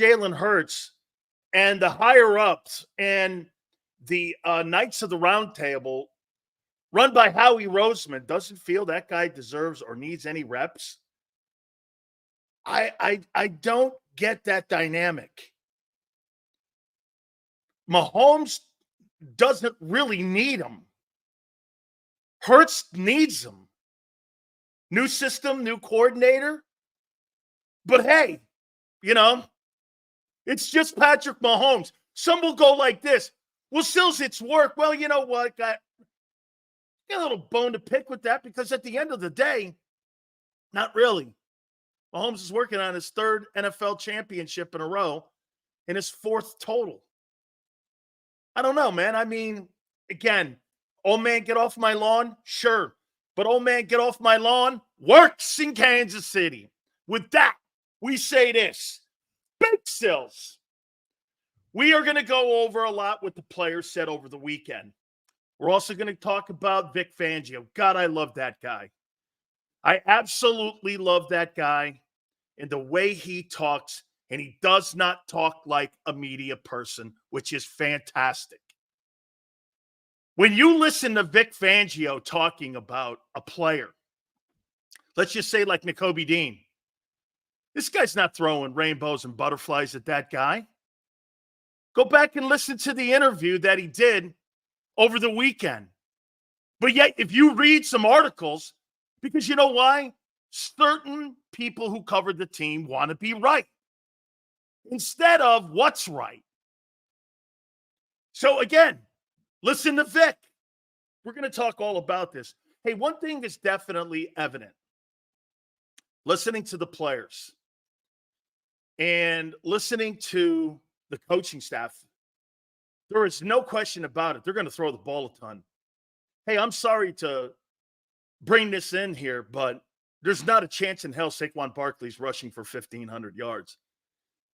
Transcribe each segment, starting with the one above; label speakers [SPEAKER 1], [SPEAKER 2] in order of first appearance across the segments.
[SPEAKER 1] Jalen Hurts and the higher-ups and the Knights of the Round Table, run by Howie Roseman, doesn't feel that guy deserves or needs any reps, I don't get that dynamic. Mahomes doesn't really need him. Hurts needs him. New system, new coordinator. But hey, it's just Patrick Mahomes. Some will go like this. Well, Sills, it's work. Well, you know what? Got a little bone to pick with that because at the end of the day, not really. Mahomes is working on his third NFL championship in a row and his fourth total. I don't know, man. I mean, again, old man, get off my lawn? Sure. But old man, get off my lawn works in Kansas City. With that, we say this. Big Sills. We are going to go over a lot what the players said over the weekend. We're also going to talk about Vic Fangio. God, I love that guy. I absolutely love that guy and the way he talks, and he does not talk like a media person, which is fantastic. When you listen to Vic Fangio talking about a player, let's just say like Nakobe Dean, this guy's not throwing rainbows and butterflies at that guy. Go back and listen to the interview that he did over the weekend. But yet, if you read some articles, because you know why? Certain people who covered the team want to be right instead of what's right. So again, listen to Vic. We're going to talk all about this. Hey, one thing is definitely evident. Listening to the players and listening to the coaching staff, there is no question about it. They're going to throw the ball a ton. Hey, I'm sorry to bring this in here, but there's not a chance in hell Saquon Barkley's rushing for 1,500 yards.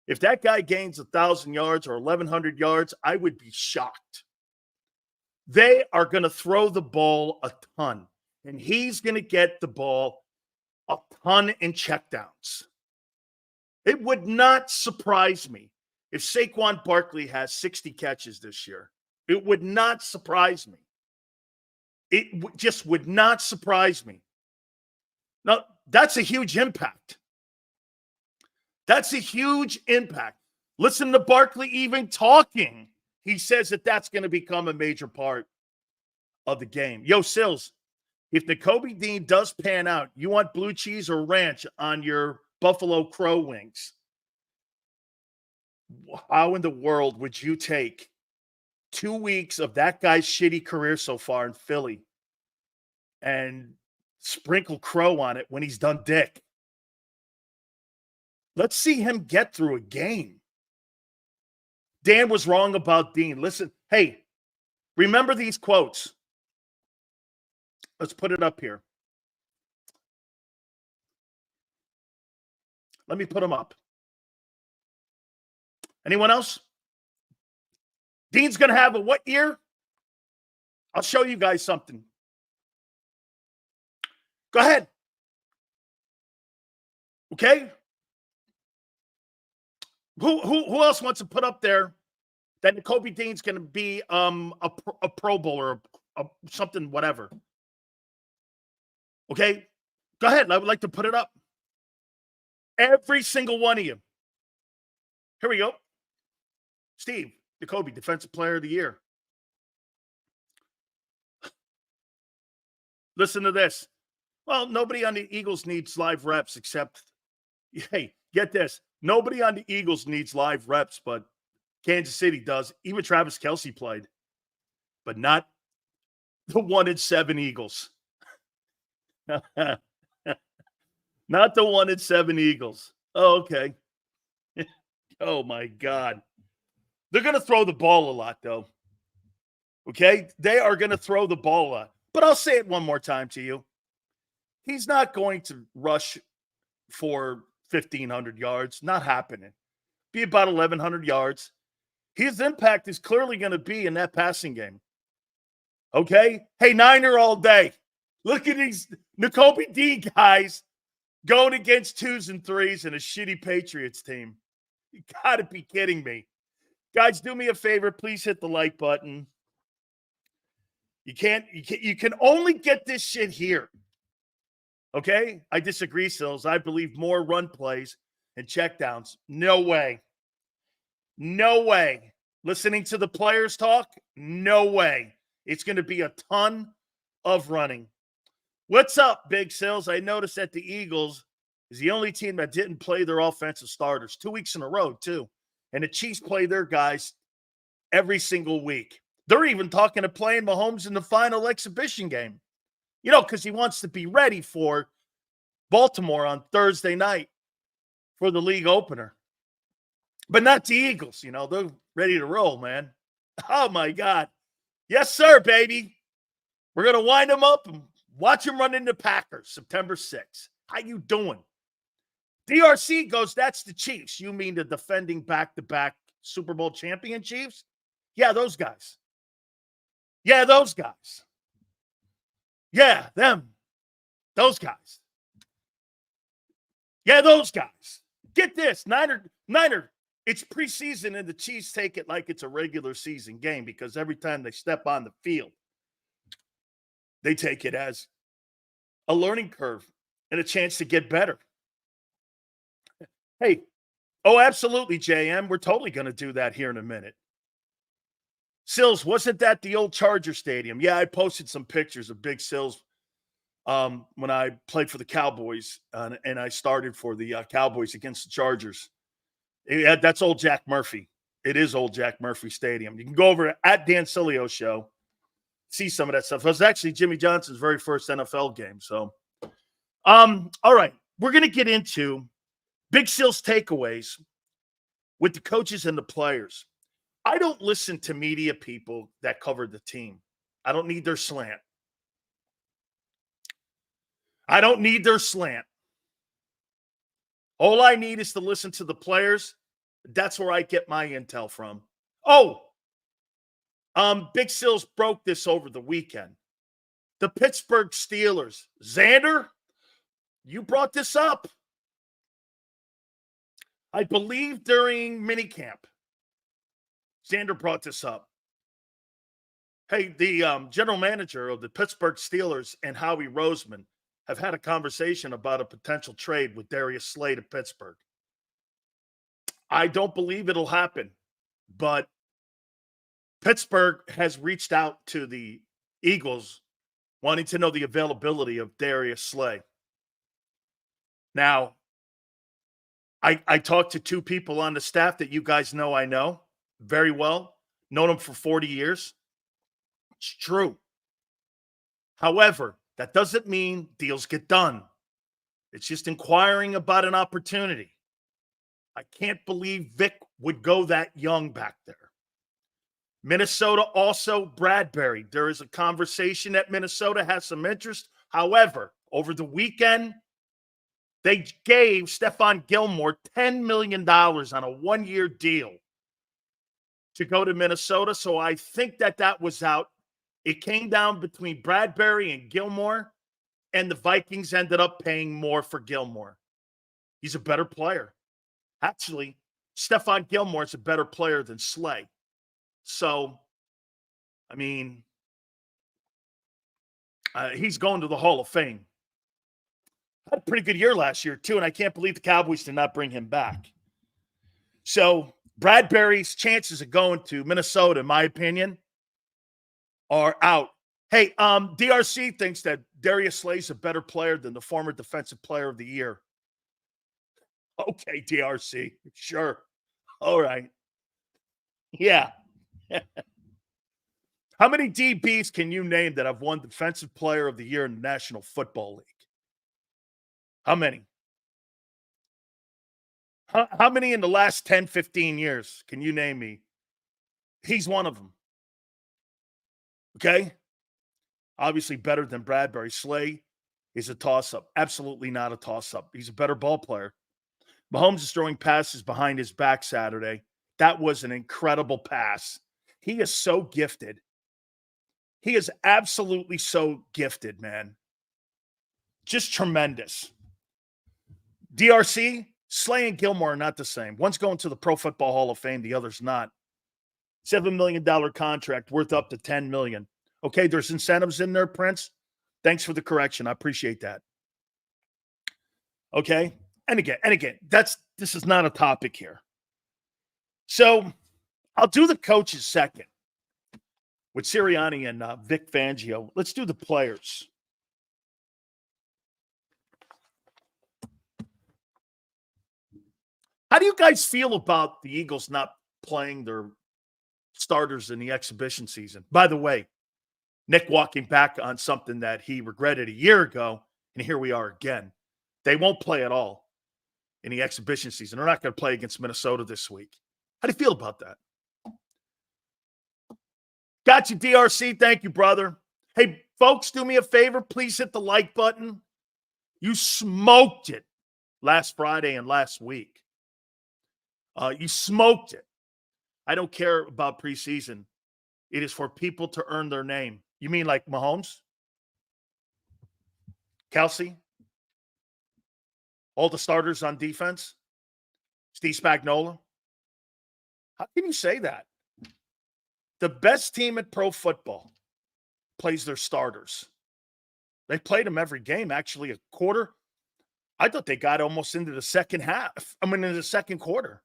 [SPEAKER 1] If that guy gains 1,000 yards or 1,100 yards, I would be shocked. They are going to throw the ball a ton, and he's going to get the ball a ton in checkdowns. It would not surprise me if Saquon Barkley has 60 catches this year. It would not surprise me. It just would not surprise me. Now, that's a huge impact. That's a huge impact. Listen to Barkley even talking. He says that that's going to become a major part of the game. Yo, Sills, if Nakobe Dean does pan out, you want blue cheese or ranch on your Buffalo Crow wings? How in the world would you take 2 weeks of that guy's shitty career so far in Philly and sprinkle Crow on it when he's done dick? Let's see him get through a game. Dan was wrong about Dean. Listen, hey, remember these quotes. Let's put it up here. Let me put them up. Anyone else? Dean's going to have a what year? I'll show you guys something. Go ahead. Okay? Who else wants to put up there that Nakobe Dean's going to be a Pro Bowler or something, whatever? Okay? Go ahead. I would like to put it up. Every single one of you. Here we go. Steve, Nakobe, Defensive Player of the Year. Listen to this. Well, nobody on the Eagles needs live reps except, hey, get this. Nobody on the Eagles needs live reps, but Kansas City does. Even Travis Kelce played, but not the 1-7 Eagles. Not the 1-7 Eagles. Oh, okay. Oh, my God. They're going to throw the ball a lot, though. Okay? They are going to throw the ball a lot. But I'll say it one more time to you. He's not going to rush for 1,500 yards. Not happening. Be about 1,100 yards. His impact is clearly going to be in that passing game. Okay? Hey, Niner all day. Look at these Nakobe D guys going against 2s and 3s and a shitty Patriots team. You got to be kidding me. Guys, do me a favor. Please hit the like button. You can only get this shit here. Okay? I disagree, Sills. I believe more run plays and checkdowns. No way. No way. Listening to the players talk? No way. It's going to be a ton of running. What's up, Big Sills? I noticed that the Eagles is the only team that didn't play their offensive starters 2 weeks in a row, too. And the Chiefs play their guys every single week. They're even talking of playing Mahomes in the final exhibition game. Because he wants to be ready for Baltimore on Thursday night for the league opener. But not the Eagles. They're ready to roll, man. Oh, my God. Yes, sir, baby. We're going to wind them up and watch them run into Packers September 6th. How you doing? DRC goes, that's the Chiefs. You mean the defending back-to-back Super Bowl champion Chiefs? Yeah, those guys. Yeah, those guys. Yeah, them. Those guys. Yeah, those guys. Get this. Niner. It's preseason and the Chiefs take it like it's a regular season game because every time they step on the field, they take it as a learning curve and a chance to get better. Hey, absolutely, JM. We're totally going to do that here in a minute. Sills, wasn't that the old Charger Stadium? Yeah, I posted some pictures of Big Sills when I played for the Cowboys, and I started for the Cowboys against the Chargers. That's old Jack Murphy. It is old Jack Murphy Stadium. You can go over at Dan Sileo show, see some of that stuff. It was actually Jimmy Johnson's very first NFL game. So, all right, we're going to get into Big Sills takeaways with the coaches and the players. I don't listen to media people that cover the team. I don't need their slant. All I need is to listen to the players. That's where I get my intel from. Big Sills broke this over the weekend. The Pittsburgh Steelers. Xander, you brought this up. I believe during minicamp. Xander brought this up. Hey, the general manager of the Pittsburgh Steelers and Howie Roseman have had a conversation about a potential trade with Darius Slay to Pittsburgh. I don't believe it'll happen, but Pittsburgh has reached out to the Eagles wanting to know the availability of Darius Slay. Now, I talked to two people on the staff that you guys know I know very well, known them for 40 years. It's true. However, that doesn't mean deals get done. It's just inquiring about an opportunity. I can't believe Vic would go that young back there. Minnesota also, Bradbury. There is a conversation that Minnesota has some interest. However, over the weekend, they gave Stephon Gilmore $10 million on a one-year deal to go to Minnesota. So I think that was out. It came down between Bradbury and Gilmore, and the Vikings ended up paying more for Gilmore. He's a better player. Actually, Stephon Gilmore is a better player than Slay. So, I mean, he's going to the Hall of Fame. Had a pretty good year last year, too, and I can't believe the Cowboys did not bring him back. So, Bradbury's chances of going to Minnesota, in my opinion, are out. Hey, DRC thinks that Darius Slay's a better player than the former Defensive Player of the Year. Okay, DRC. Sure. All right. Yeah. How many DBs can you name that have won Defensive Player of the Year in the National Football League? How many? How many in the last 10, 15 years can you name me? He's one of them. Okay? Obviously better than Bradbury. Slay is a toss-up. Absolutely not a toss-up. He's a better ball player. Mahomes is throwing passes behind his back Saturday. That was an incredible pass. He is so gifted. He is absolutely so gifted, man. Just tremendous. DRC, Slay and Gilmore are not the same. One's going to the Pro Football Hall of Fame, the other's not. $7 million contract worth up to $10 million. Okay, there's incentives in there, Prince. Thanks for the correction. I appreciate that. Okay, and again, this is not a topic here. So I'll do the coaches second with Sirianni and Vic Fangio. Let's do the players. How do you guys feel about the Eagles not playing their starters in the exhibition season? By the way, Nick walking back on something that he regretted a year ago, and here we are again. They won't play at all in the exhibition season. They're not going to play against Minnesota this week. How do you feel about that? Got you, DRC. Thank you, brother. Hey, folks, do me a favor. Please hit the like button. You smoked it last Friday and last week. You smoked it. I don't care about preseason. It is for people to earn their name. You mean like Mahomes? Kelsey? All the starters on defense? Steve Spagnuolo? How can you say that? The best team at pro football plays their starters. They played them every game, actually a quarter. I thought they got almost into the second half. Into the second quarter.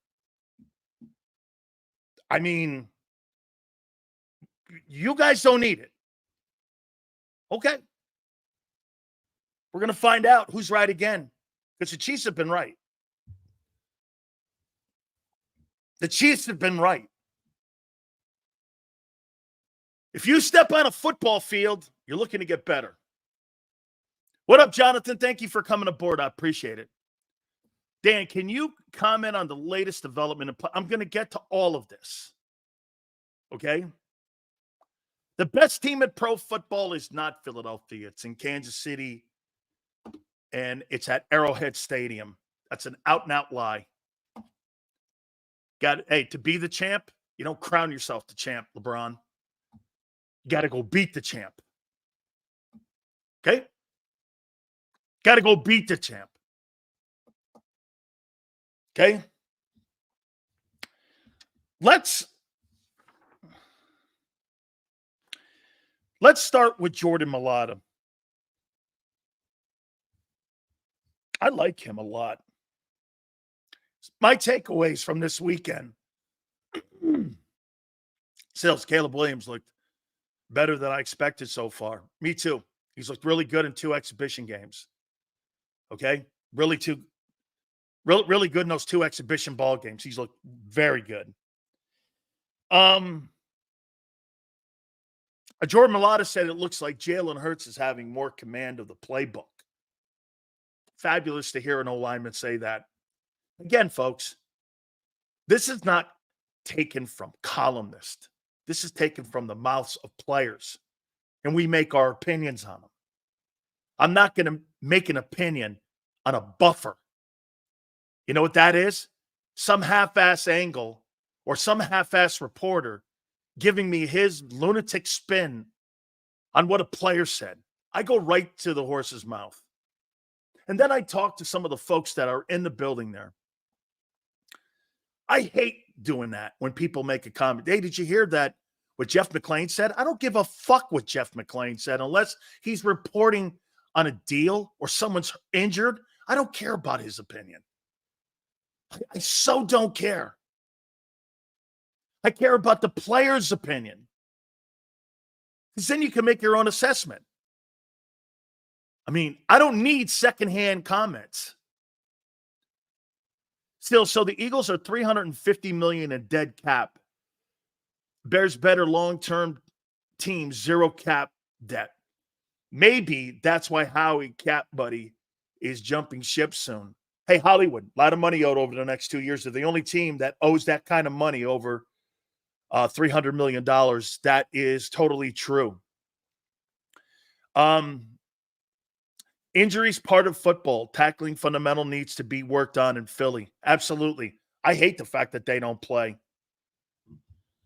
[SPEAKER 1] I mean, you guys don't need it. Okay. We're going to find out who's right again, because the Chiefs have been right. The Chiefs have been right. If you step on a football field, you're looking to get better. What up, Jonathan? Thank you for coming aboard. I appreciate it. Dan, can you comment on the latest development? I'm going to get to all of this. Okay? The best team at pro football is not Philadelphia. It's in Kansas City, and it's at Arrowhead Stadium. That's an out-and-out lie. To be the champ, you don't crown yourself the champ, LeBron. You got to go beat the champ. Okay? Got to go beat the champ. Okay? Let's start with Jordan Mailata. I like him a lot. My takeaways from this weekend. Sales, Caleb Williams looked better than I expected so far. Me too. He's looked really good in 2 exhibition games. Okay? Really good in those 2 exhibition ball games. He's looked very good. Jordan Mailata said it looks like Jalen Hurts is having more command of the playbook. Fabulous to hear an O-lineman say that. Again, folks, this is not taken from columnists. This is taken from the mouths of players, and we make our opinions on them. I'm not going to make an opinion on a buffer. You know what that is? Some half-ass angle or some half-ass reporter giving me his lunatic spin on what a player said. I go right to the horse's mouth. And then I talk to some of the folks that are in the building there. I hate doing that when people make a comment. Hey, did you hear that what Jeff McClain said? I don't give a fuck what Jeff McClain said unless he's reporting on a deal or someone's injured. I don't care about his opinion. I so don't care. I care about the player's opinion. Because then you can make your own assessment. I mean, I don't need secondhand comments. Still, so the Eagles are $350 million in dead cap. Bears better long-term team, 0 cap debt. Maybe that's why Howie Cap Buddy is jumping ship soon. Hey, Hollywood, a lot of money owed over the next 2 years. They're the only team that owes that kind of money over $300 million. That is totally true. Injuries part of football. Tackling fundamental needs to be worked on in Philly. Absolutely. I hate the fact that they don't play.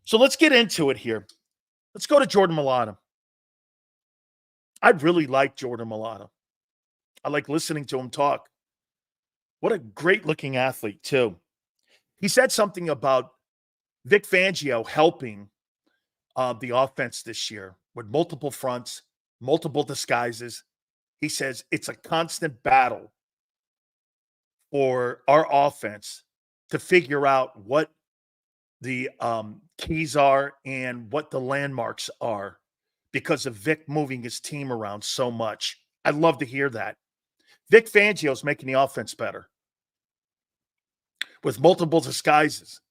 [SPEAKER 1] So let's get into it here. Let's go to Jordan Mailata. I really like Jordan Mailata. I like listening to him talk. What a great-looking athlete, too. He said something about Vic Fangio helping the offense this year with multiple fronts, multiple disguises. He says it's a constant battle for our offense to figure out what the keys are and what the landmarks are because of Vic moving his team around so much. I'd love to hear that. Vic Fangio's making the offense better with multiple disguises.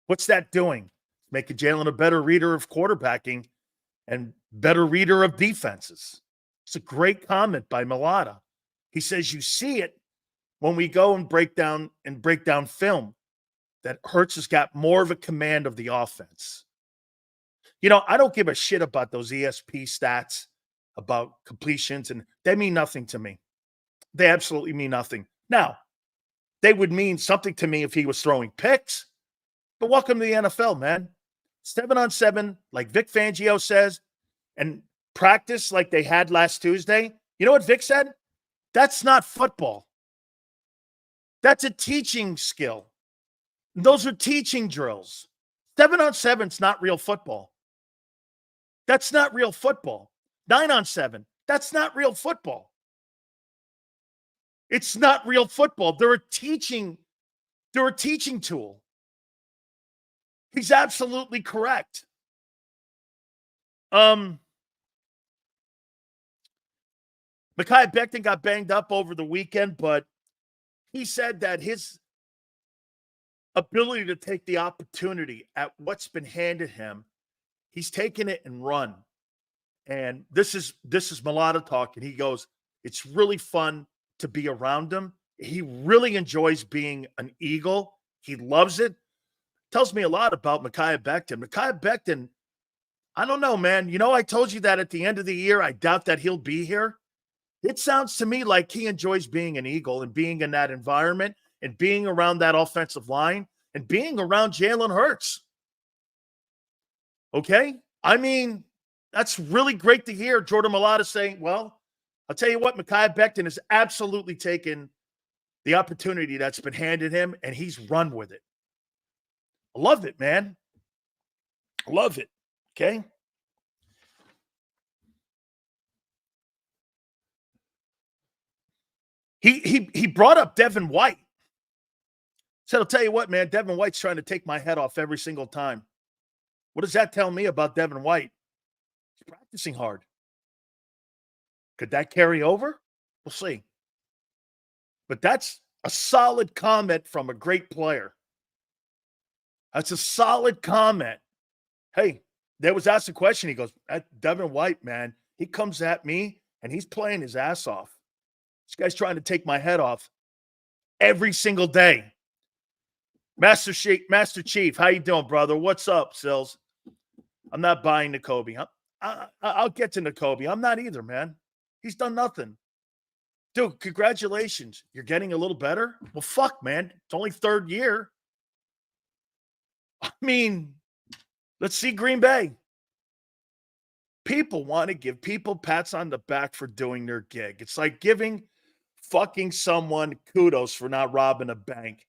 [SPEAKER 1] What's that doing? Making Jalen a better reader of quarterbacking and better reader of defenses. It's a great comment by Mulata. He says you see it when we go and break down film that Hurts has got more of a command of the offense. You know, I don't give a shit about those ESP stats about completions, and they mean nothing to me. They absolutely mean nothing. Now, they would mean something to me if he was throwing picks, but welcome to the NFL, man. 7-on-7, like Vic Fangio says, and practice like they had last Tuesday. You know what Vic said? That's not football. That's a teaching skill. Those are teaching drills. 7-on-7 is not real football. That's not real football. 9-on-7, that's not real football. It's not real football. They're a teaching tool. He's absolutely correct. Mekhi Becton got banged up over the weekend, but he said that his ability to take the opportunity at what's been handed him, he's taken it and run. And this is Mulata talking. He goes, it's really fun to be around him. He really enjoys being an Eagle. He loves it. Tells me a lot about Mekhi Becton. Mekhi Becton, I don't know, man. You know, I told you that at the end of the year, I doubt that he'll be here. It sounds to me like he enjoys being an Eagle and being in that environment and being around that offensive line and being around Jalen Hurts. Okay? I mean, that's really great to hear Jordan Mulata saying, well, I'll tell you what, Mekhi Becton has absolutely taken the opportunity that's been handed him, and he's run with it. I love it, man. I love it. Okay? He brought up Devin White. Said, I'll tell you what, man, Devin White's trying to take my head off every single time. What does that tell me about Devin White? He's practicing hard. Could that carry over? We'll see. But that's a solid comment from a great player. That's a solid comment. Hey, there was asked a question. He goes, that Devin White, man, he comes at me and he's playing his ass off. This guy's trying to take my head off every single day. Master Chief, how you doing, brother? What's up, Sills? I'm not buying Nakobe. I'll get to Nakobe. I'm not either, man. He's done nothing. Dude, congratulations. You're getting a little better? Well, fuck, man. It's only third year. I mean, let's see Green Bay. People want to give people pats on the back for doing their gig. It's like giving fucking someone kudos for not robbing a bank.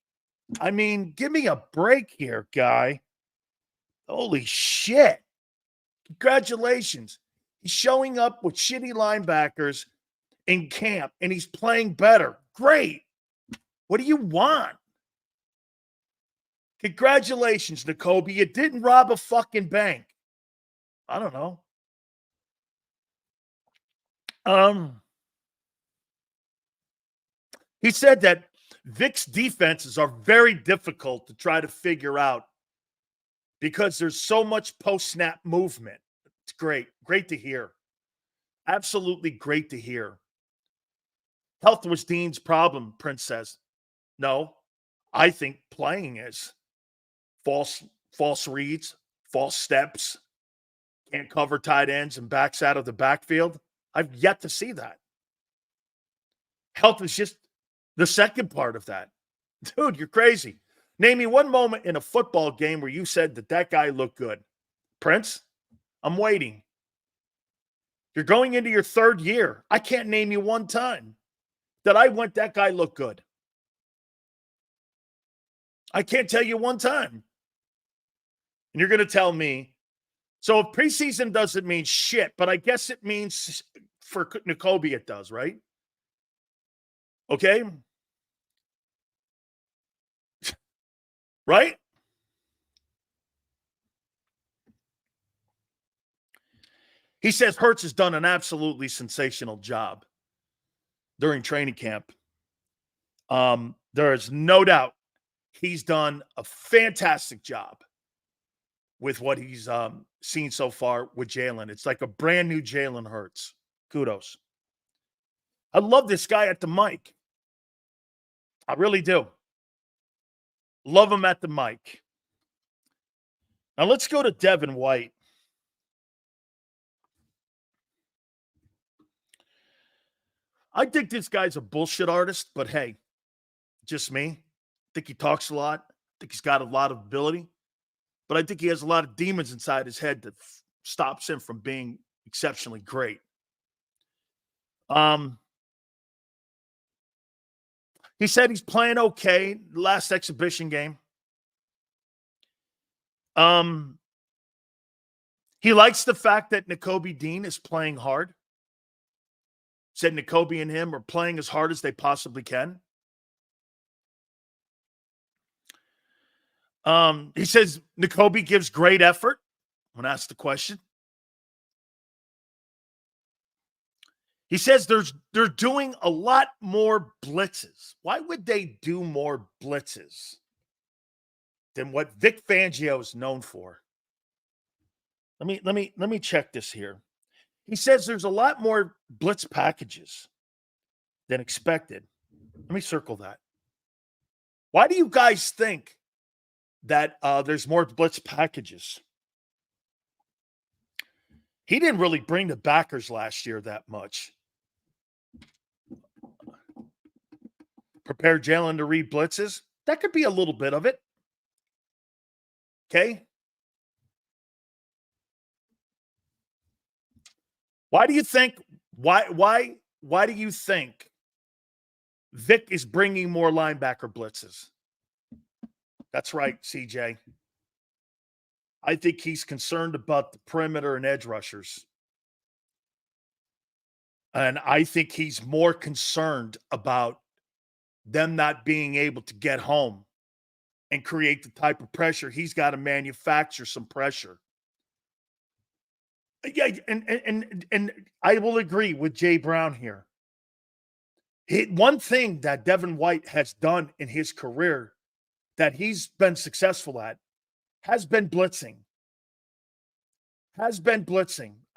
[SPEAKER 1] I mean, give me a break here, guy. Holy shit. Congratulations. He's showing up with shitty linebackers in camp, and he's playing better. Great. What do you want? Congratulations, Nakobe. You didn't rob a fucking bank. I don't know. He said that Vic's defenses are very difficult to try to figure out because there's so much post-snap movement. It's great. Great to hear. Absolutely great to hear. Health was Dean's problem, Prince says. No, I think playing is. False reads, false steps, can't cover tight ends and backs out of the backfield. I've yet to see that. Health is just the second part of that. Dude, you're crazy. Name me one moment in a football game where you said that guy looked good. Prince, I'm waiting. You're going into your third year. I can't name you one time that that guy looked good. I can't tell you one time. And you're going to tell me, so if preseason doesn't mean shit, but I guess it means for Nakobe it does, right? Okay? Right? He says Hurts has done an absolutely sensational job during training camp. There is no doubt he's done a fantastic job with what he's seen so far with Jalen. It's like a brand new Jalen Hurts. Kudos. I love this guy at the mic. I really do. Love him at the mic. Now let's go to Devin White. I think this guy's a bullshit artist, but hey, just me. I think he talks a lot. I think he's got a lot of ability, but I think he has a lot of demons inside his head that stops him from being exceptionally great. He said he's playing okay. Last exhibition game. He likes the fact that Nakobe Dean is playing hard. Said Nakobe and him are playing as hard as they possibly can. He says Nakobe gives great effort when asked the question. He says they're doing a lot more blitzes. Why would they do more blitzes than what Vic Fangio is known for? Let me check this here. He says there's a lot more blitz packages than expected. Let me circle that. Why do you guys think that there's more blitz packages? He didn't really bring the backers last year that much. Prepare Jalen to read blitzes? That could be a little bit of it. Okay? Why do you think do you think Vic is bringing more linebacker blitzes? That's right, CJ. I think he's concerned about the perimeter and edge rushers. And I think he's more concerned about them not being able to get home and create the type of pressure. He's got to manufacture some pressure. Yeah, and I will agree with Jay Brown here. One thing that Devin White has done in his career that he's been successful at has been blitzing. I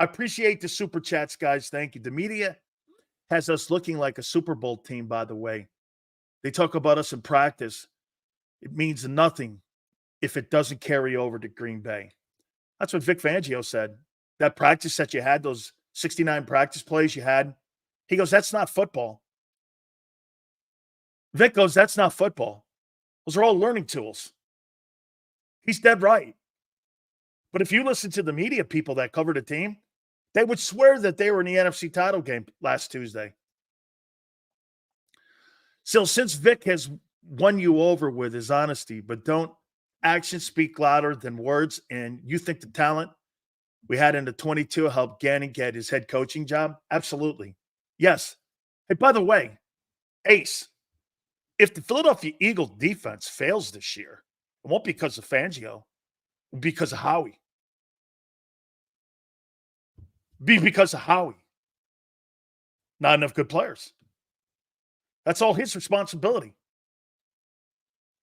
[SPEAKER 1] appreciate the super chats, guys. Thank you. The media has us looking like a Super Bowl team, by the way. They talk about us in practice. It means nothing if it doesn't carry over to Green Bay. That's what Vic Fangio said. That practice that you had, those 69 practice plays you had, he goes, that's not football. Vic goes, that's not football. Those are all learning tools. He's dead right. But if you listen to the media people that covered the team, they would swear that they were in the NFC title game last Tuesday. So since Vic has won you over with his honesty, but don't actions speak louder than words, and you think the talent we had in the 22 helped Gannon get his head coaching job? Absolutely. Yes. Hey, by the way, Ace, if the Philadelphia Eagles defense fails this year, it won't be because of Fangio, it'll be because of Howie. Not enough good players. That's all his responsibility.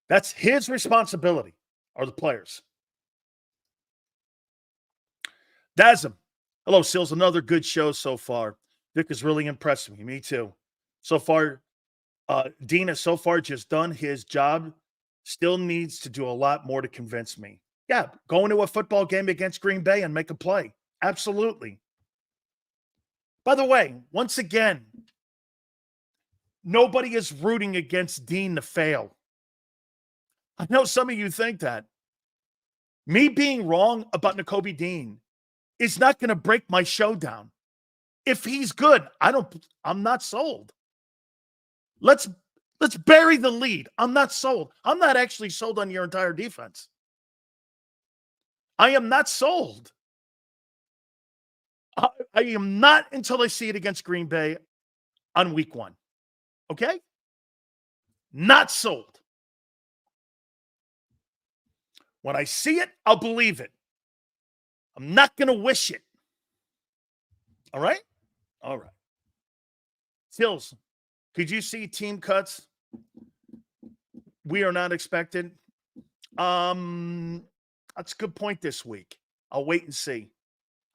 [SPEAKER 1] That's his responsibility, are the players. Dazem. Hello, Sills. Another good show so far. Vic is really impressed me. Me too. So far, Dean has so far just done his job. Still needs to do a lot more to convince me. Yeah, go into a football game against Green Bay and make a play. Absolutely. By the way, once again, nobody is rooting against Dean to fail. I know some of you think that. Me being wrong about Nakobe Dean is not going to break my showdown. If he's good, I'm not sold. Let's Let's bury the lead. I'm not sold. I'm not actually sold on your entire defense. I am not sold. I am not until I see it against Green Bay on week 1. Okay? Not sold. When I see it, I'll believe it. I'm not going to wish it. All right? All right. Sills, could you see team cuts? We are not expected. That's a good point this week. I'll wait and see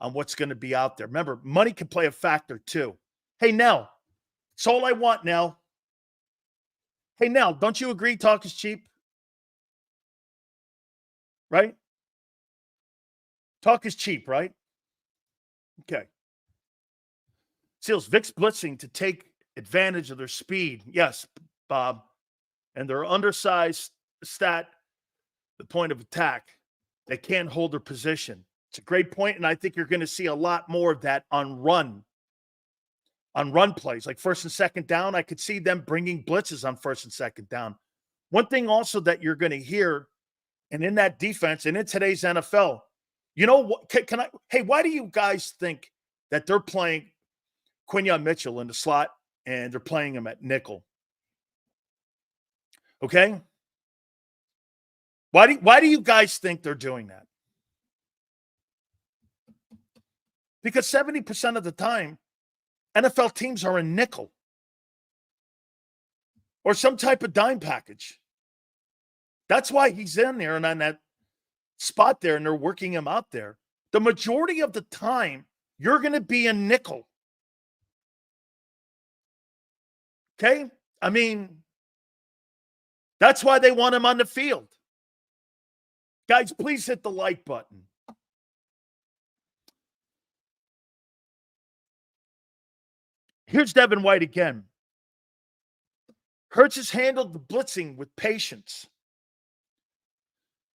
[SPEAKER 1] on what's going to be out there. Remember, money can play a factor too. Hey, Nell, it's all I want, Nell. Hey, Nell, don't you agree talk is cheap? Right? Talk is cheap, right? Okay. Seals, Vic's blitzing to take advantage of their speed. Yes, Bob. And their undersized stat, the point of attack. They can't hold their position. It's a great point, and I think you're going to see a lot more of that on run plays. Like first and second down, I could see them bringing blitzes on first and second down. One thing also that you're going to hear, and in that defense and in today's NFL, you know what? Hey, why do you guys think that they're playing Quinyon Mitchell in the slot and they're playing him at nickel? Okay? Why do you guys think they're doing that? Because 70% of the time, NFL teams are in nickel or some type of dime package. That's why he's in there and on that spot there, and they're working him out there. The majority of the time, you're going to be in nickel. Okay? I mean, that's why they want him on the field. Guys, please hit the like button. Here's Devin White again. Hurts has handled the blitzing with patience.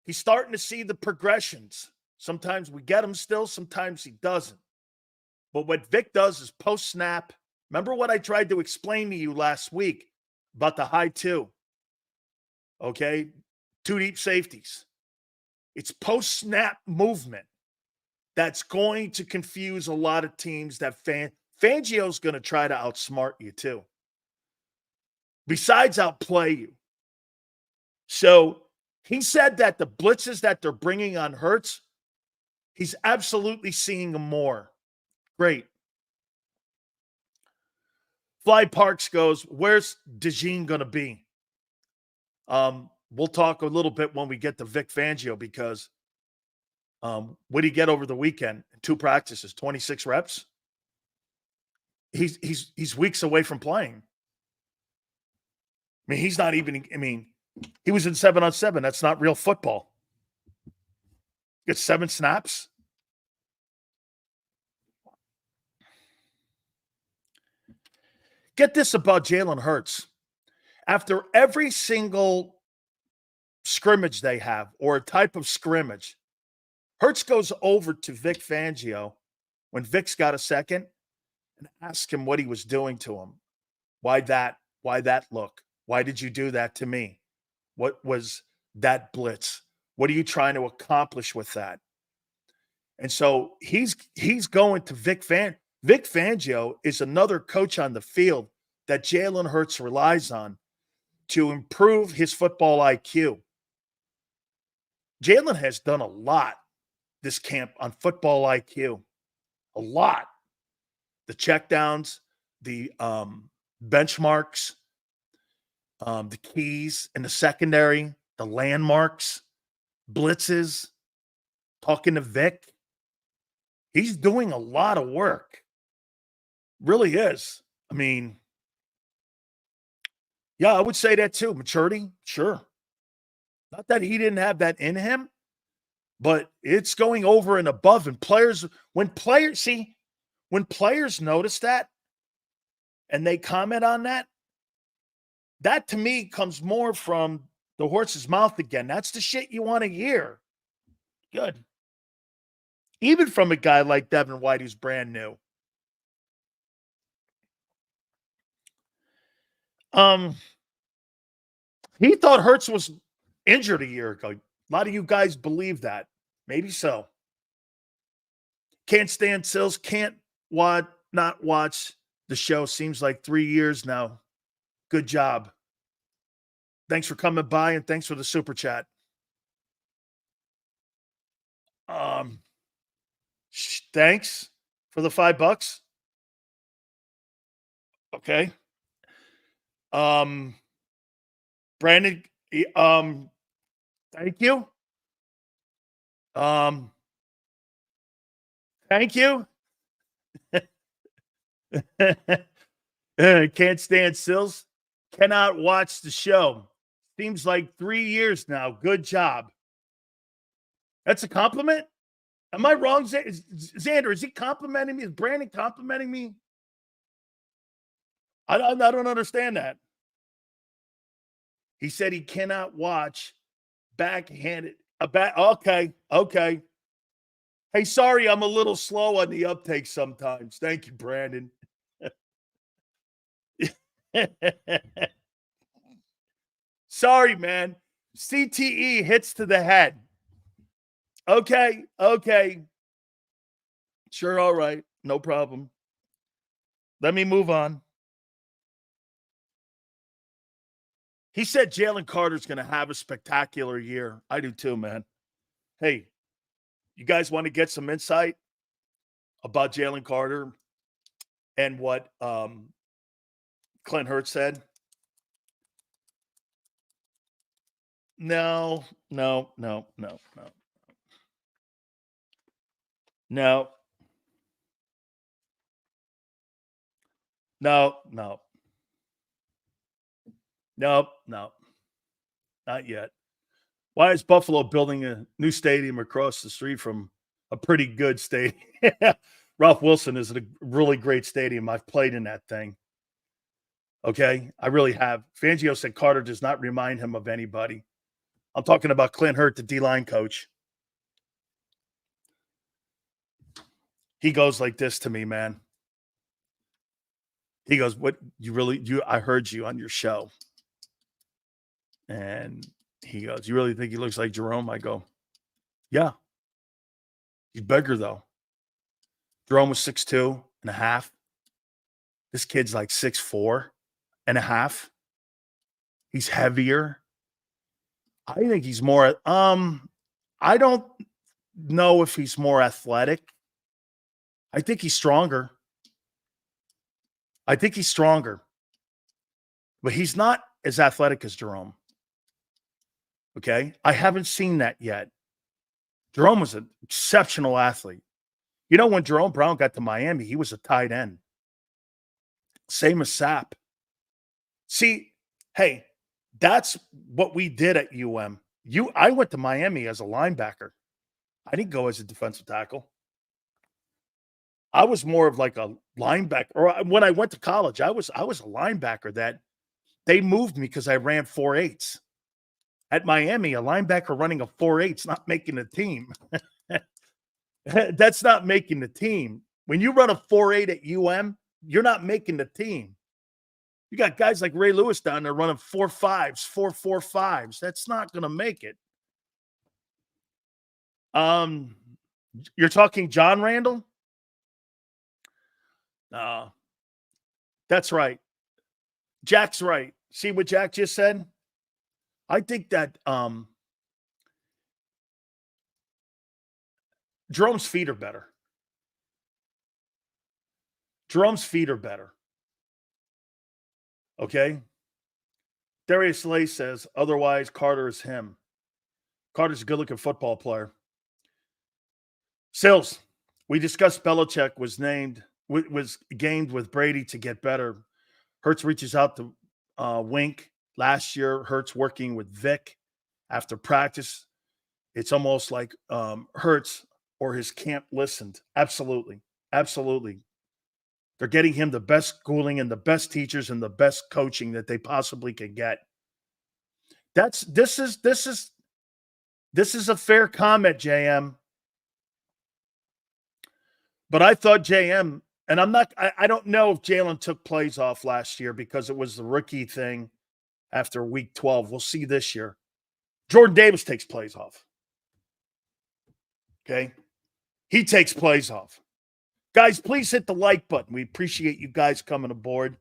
[SPEAKER 1] He's starting to see the progressions. Sometimes we get him still, sometimes he doesn't. But what Vic does is post-snap. Remember what I tried to explain to you last week about the high 2? Okay? 2 deep safeties. It's post-snap movement that's going to confuse a lot of teams that Fangio's going to try to outsmart you too. Besides outplay you. So he said that the blitzes that they're bringing on Hurts, he's absolutely seeing them more. Great. Fly Parks goes, where's DeJean going to be? We'll talk a little bit when we get to Vic Fangio because what did he get over the weekend? 2 practices, 26 reps. He's weeks away from playing. I mean, he's not even, he was in 7-on-7. That's not real football. Gets 7 snaps. Get this about Jalen Hurts. After every single scrimmage they have or a type of scrimmage, Hurts goes over to Vic Fangio when Vic's got a second and asks him what he was doing to him. Why that look? Why did you do that to me? What was that blitz? What are you trying to accomplish with that? And so he's going to Vic Fangio is another coach on the field that Jalen Hurts relies on to improve his football IQ. Jalen has done a lot this camp on football IQ. A lot. The checkdowns, the benchmarks, the keys in the secondary, the landmarks, blitzes, talking to Vic. He's doing a lot of work. Really is. I mean, yeah, I would say that too. Maturity, sure. Not that he didn't have that in him, but it's going over and above. And when players notice that and they comment on that, that to me comes more from the horse's mouth again. That's the shit you want to hear. Good. Even from a guy like Devin White who's brand new. He thought Hurts was injured a year ago. A lot of you guys believe that. Maybe so. Can't stand Sills. Can't not watch the show. Seems like 3 years now. Good job. Thanks for coming by and thanks for the super chat. Thanks for the $5. Okay. Brandon, thank you. Thank you. Can't stand Sills. Cannot watch the show. Seems like 3 years now. Good job. That's a compliment? Am I wrong, Xander? Is he complimenting me? Is Brandon complimenting me? I don't understand that. He said he cannot watch backhanded. Okay. Hey, sorry, I'm a little slow on the uptake sometimes. Thank you, Brandon. Sorry, man. CTE hits to the head. Okay. Sure, all right. No problem. Let me move on. He said Jalen Carter's going to have a spectacular year. I do too, man. Hey, you guys want to get some insight about Jalen Carter and what Clint Hurts said? No. No. Not yet. Why is Buffalo building a new stadium across the street from a pretty good stadium? Ralph Wilson is a really great stadium. I've played in that thing. Okay, I really have. Fangio said Carter does not remind him of anybody. I'm talking about Clint Hurt, the D-line coach. He goes like this to me, man. He goes, "What I heard you on your show." And he goes, "You really think he looks like Jerome?" I go, "Yeah. He's bigger, though." Jerome was 6'2" and a half. This kid's like 6'4" and a half. He's heavier. I think he's more, I don't know if he's more athletic. I think he's stronger. But he's not as athletic as Jerome. Okay? I haven't seen that yet. Jerome was an exceptional athlete. You know, when Jerome Brown got to Miami, he was a tight end. Same as Sapp. See, hey, that's what we did at UM. I went to Miami as a linebacker. I didn't go as a defensive tackle. I was more of like a linebacker. Or when I went to college, I was a linebacker that they moved me because I ran 4.8s. At Miami, a linebacker running a 4.8's not making the team. That's not making the team. When you run a 4.8 at UM, you're not making the team. You got guys like Ray Lewis down there running 4.5s, 4.45s. That's not going to make it. You're talking John Randall? That's right. Jack's right. See what Jack just said? I think that Jerome's feet are better. Okay? Darius Lay says, otherwise, Carter is him. Carter's a good-looking football player. Sills, we discussed Belichick was gamed with Brady to get better. Hurts reaches out to Wink. Last year, Hurts working with Vic after practice. It's almost like Hurts or his camp listened. Absolutely. They're getting him the best schooling and the best teachers and the best coaching that they possibly can get. This is a fair comment, JM. But I thought JM, and I don't know if Jalen took plays off last year because it was the rookie thing. after week 12. We'll see this year. Jordan Davis takes plays off. Okay? He takes plays off. Guys, please hit the like button. We appreciate you guys coming aboard.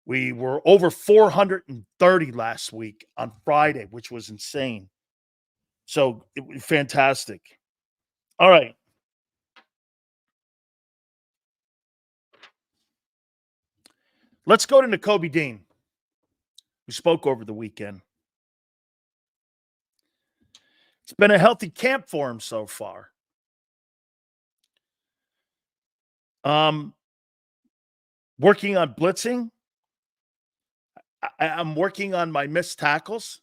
[SPEAKER 1] We were over 430 last week on Friday, which was insane. So, it was fantastic. All right. Let's go to Nakobe Dean, who spoke over the weekend. It's been a healthy camp for him so far. Working on blitzing. I'm working on my missed tackles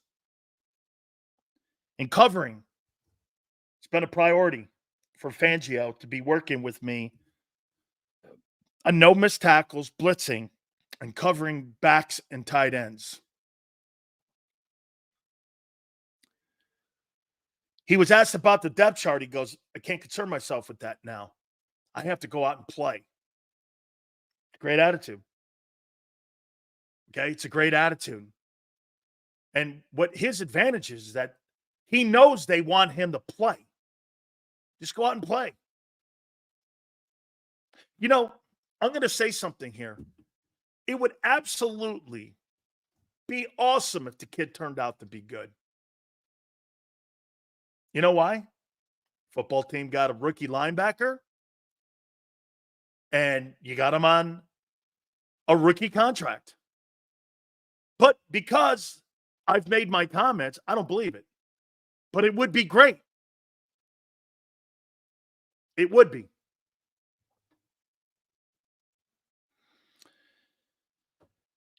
[SPEAKER 1] and covering. It's been a priority for Fangio to be working with me on no missed tackles, blitzing, and covering backs and tight ends. He was asked about the depth chart. He goes, I can't concern myself with that now. I have to go out and play. Great attitude. Okay, it's a great attitude. And what his advantage is that he knows they want him to play. Just go out and play. You know, I'm going to say something here. It would absolutely be awesome if the kid turned out to be good. You know why? Football team got a rookie linebacker, and you got him on a rookie contract. But because I've made my comments, I don't believe it. But it would be great. It would be.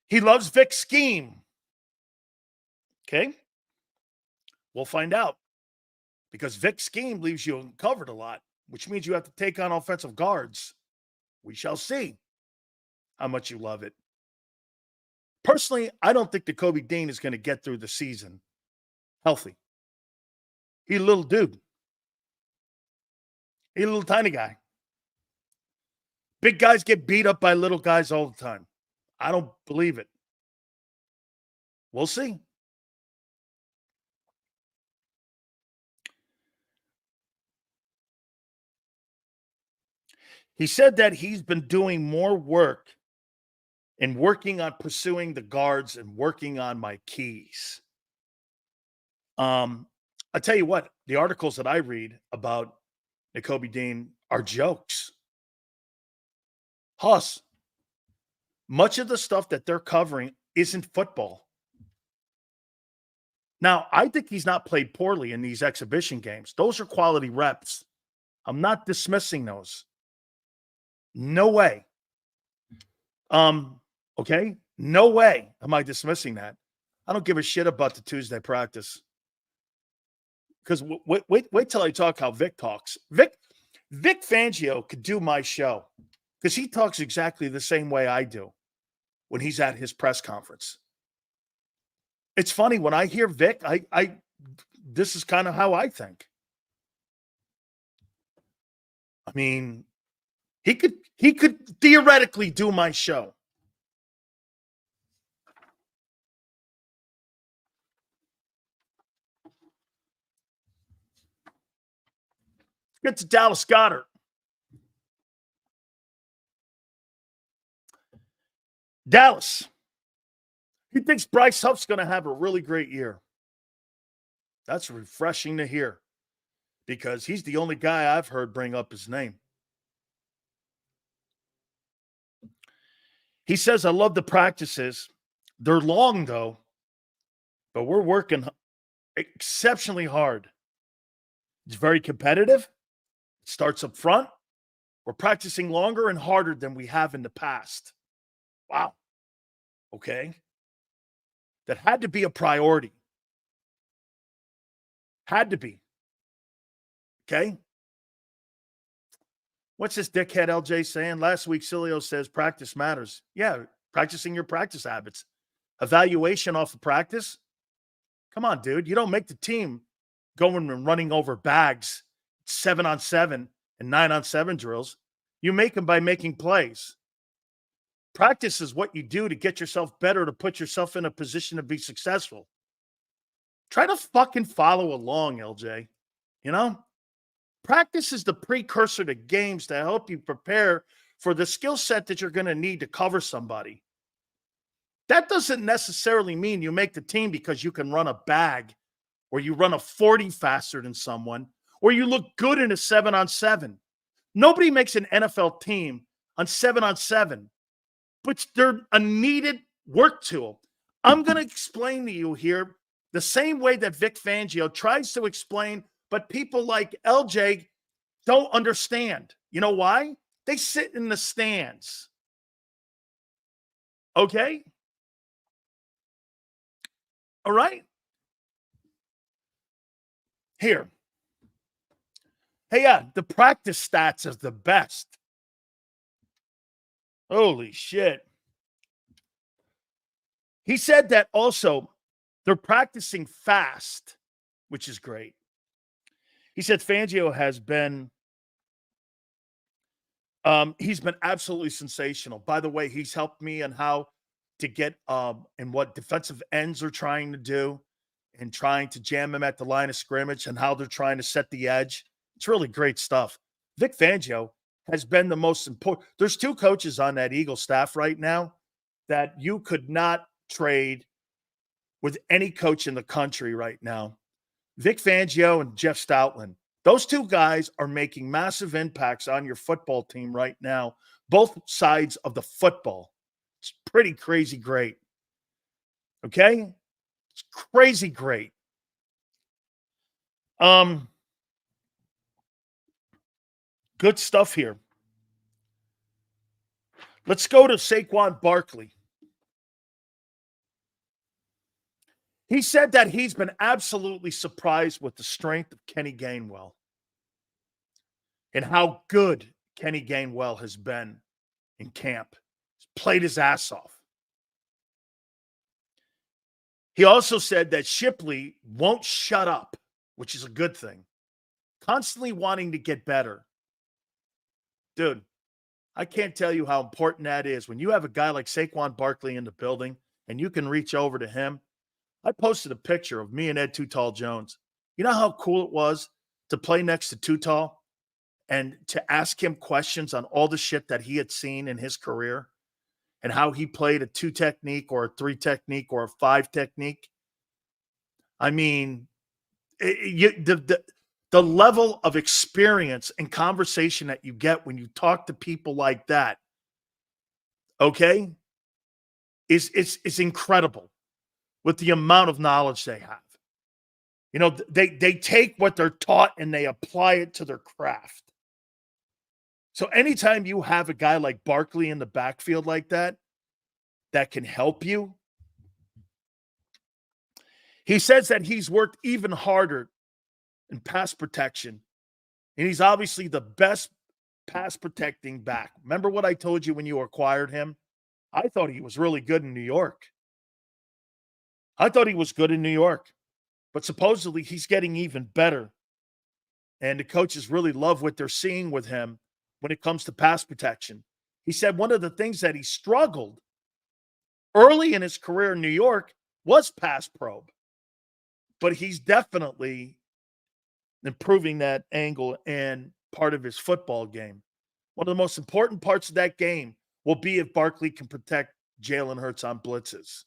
[SPEAKER 1] He loves Vic's scheme. Okay? We'll find out. Because Vic's scheme leaves you uncovered a lot, which means you have to take on offensive guards. We shall see how much you love it. Personally, I don't think Nakobe Dean is going to get through the season healthy. He's a little dude. He's a little tiny guy. Big guys get beat up by little guys all the time. I don't believe it. We'll see. He said that he's been doing more work and working on pursuing the guards and working on my keys. I tell you what, the articles that I read about Nakobe Dean are jokes. Huss, much of the stuff that they're covering isn't football. Now, I think he's not played poorly in these exhibition games. Those are quality reps. I'm not dismissing those. No way. Okay? No way am I dismissing that. I don't give a shit about the Tuesday practice. Because wait till I talk how Vic talks. Vic Fangio could do my show because he talks exactly the same way I do when he's at his press conference. It's funny when I hear Vic, this is kind of how I think. I mean, he could theoretically do my show. Get to Dallas Goedert. Dallas. He thinks Bryce Huff's going to have a really great year. That's refreshing to hear because he's the only guy I've heard bring up his name. He says, I love the practices. They're long, though, but we're working exceptionally hard. It's very competitive. It starts up front. We're practicing longer and harder than we have in the past. Wow. Okay. That had to be a priority. Had to be. Okay. What's this dickhead LJ saying? Last week, Sileo says practice matters. Yeah, practicing your practice habits. Evaluation off of practice? Come on, dude. You don't make the team going and running over bags 7-on-7 and 9-on-7 drills. You make them by making plays. Practice is what you do to get yourself better, to put yourself in a position to be successful. Try to fucking follow along, LJ. You know? Practice is the precursor to games to help you prepare for the skill set that you're going to need to cover somebody. That doesn't necessarily mean you make the team because you can run a bag or you run a 40 faster than someone or you look good in a 7-on-7. Nobody makes an NFL team on 7-on-7, but they're a needed work tool. I'm going to explain to you here the same way that Vic Fangio tries to explain, but people like LJ don't understand. You know why? They sit in the stands. Okay? All right? Here. Hey, yeah, the practice stats is the best. Holy shit. He said that also they're practicing fast, which is great. He said Fangio has been he's been absolutely sensational. By the way, he's helped me on how to get and what defensive ends are trying to do and trying to jam him at the line of scrimmage and how they're trying to set the edge. It's really great stuff. Vic Fangio has been the most important. There's two coaches on that Eagle staff right now that you could not trade with any coach in the country right now. Vic Fangio and Jeff Stoutland. Those two guys are making massive impacts on your football team right now, both sides of the football. It's pretty crazy great. Okay? It's crazy great. Good stuff here. Let's go to Saquon Barkley. He said that he's been absolutely surprised with the strength of Kenny Gainwell and how good Kenny Gainwell has been in camp. He's played his ass off. He also said that Shipley won't shut up, which is a good thing. Constantly wanting to get better. Dude, I can't tell you how important that is. When you have a guy like Saquon Barkley in the building and you can reach over to him. I posted a picture of me and Ed Too Tall Jones. You know how cool it was to play next to Too Tall and to ask him questions on all the shit that he had seen in his career and how he played a 2 technique or a 3 technique or a 5 technique? I mean, the level of experience and conversation that you get when you talk to people like that, okay, is incredible. With the amount of knowledge they have. You know, they take what they're taught and they apply it to their craft. So anytime you have a guy like Barkley in the backfield like that can help you. He says that he's worked even harder in pass protection. And he's obviously the best pass protecting back. Remember what I told you when you acquired him? I thought he was really good in New York. But supposedly he's getting even better. And the coaches really love what they're seeing with him when it comes to pass protection. He said one of the things that he struggled early in his career in New York was pass probe. But he's definitely improving that angle and part of his football game. One of the most important parts of that game will be if Barkley can protect Jalen Hurts on blitzes.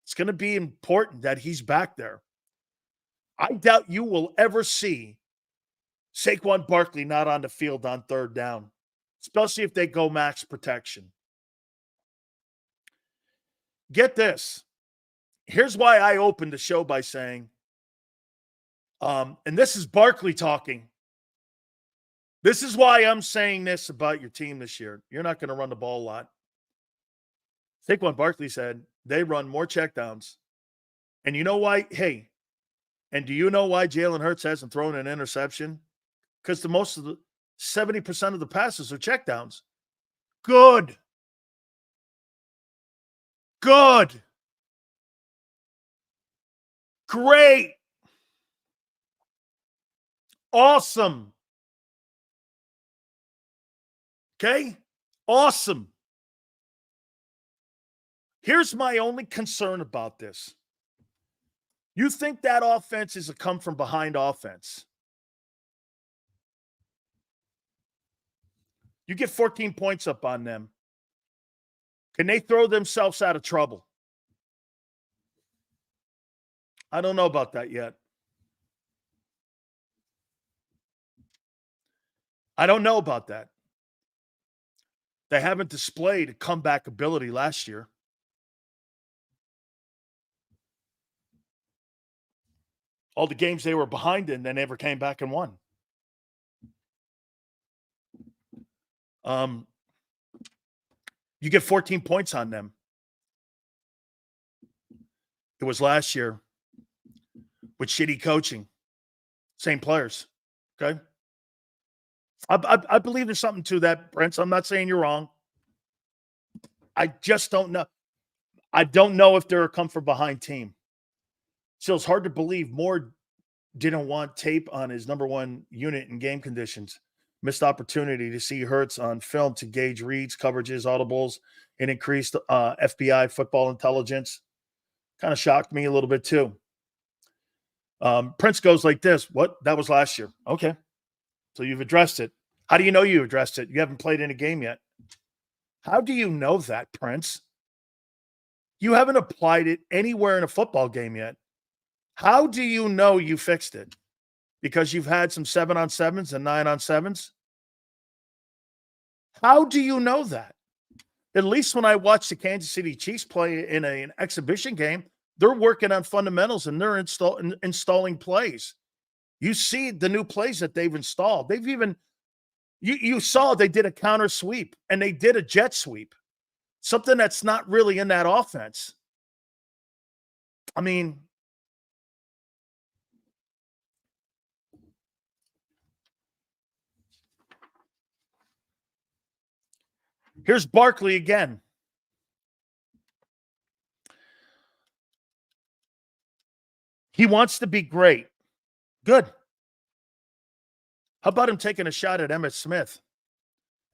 [SPEAKER 1] It's going to be important that he's back there. I doubt you will ever see Saquon Barkley not on the field on 3rd down, especially if they go max protection. Get this. Here's why I opened the show by saying, and this is Barkley talking. This is why I'm saying this about your team this year. You're not going to run the ball a lot. Saquon Barkley said they run more checkdowns. And you know why? Hey, and do you know why Jalen Hurts hasn't thrown an interception? Because the most of the 70% of the passes are checkdowns. Good. Great. Awesome. Okay? Awesome. Here's my only concern about this. You think that offense is a come-from-behind offense. You get 14 points up on them. Can they throw themselves out of trouble? I don't know about that yet. I don't know about that. They haven't displayed a comeback ability last year. All the games they were behind in, they never came back and won. You get 14 points on them. It was last year with shitty coaching. Same players. Okay? I believe there's something to that, Prince. I'm not saying you're wrong. I just don't know. I don't know if they're a come-from-behind team. So it's hard to believe Moore didn't want tape on his number one unit in game conditions. Missed opportunity to see Hurts on film to gauge reads, coverages, audibles, and increased FBI football intelligence. Kind of shocked me a little bit too. Prince goes like this. What? That was last year. Okay. So you've addressed it. How do you know you addressed it? You haven't played in a game yet. How do you know that, Prince? You haven't applied it anywhere in a football game yet. How do you know you fixed it? Because you've had some 7-on-7s and 9-on-7s? How do you know that? At least when I watch the Kansas City Chiefs play in an exhibition game, they're working on fundamentals and they're installing plays. You see the new plays that they've installed. They've even, you saw they did a counter sweep and they did a jet sweep. Something that's not really in that offense. I mean, here's Barkley again. He wants to be great. Good. How about him taking a shot at Emmitt Smith?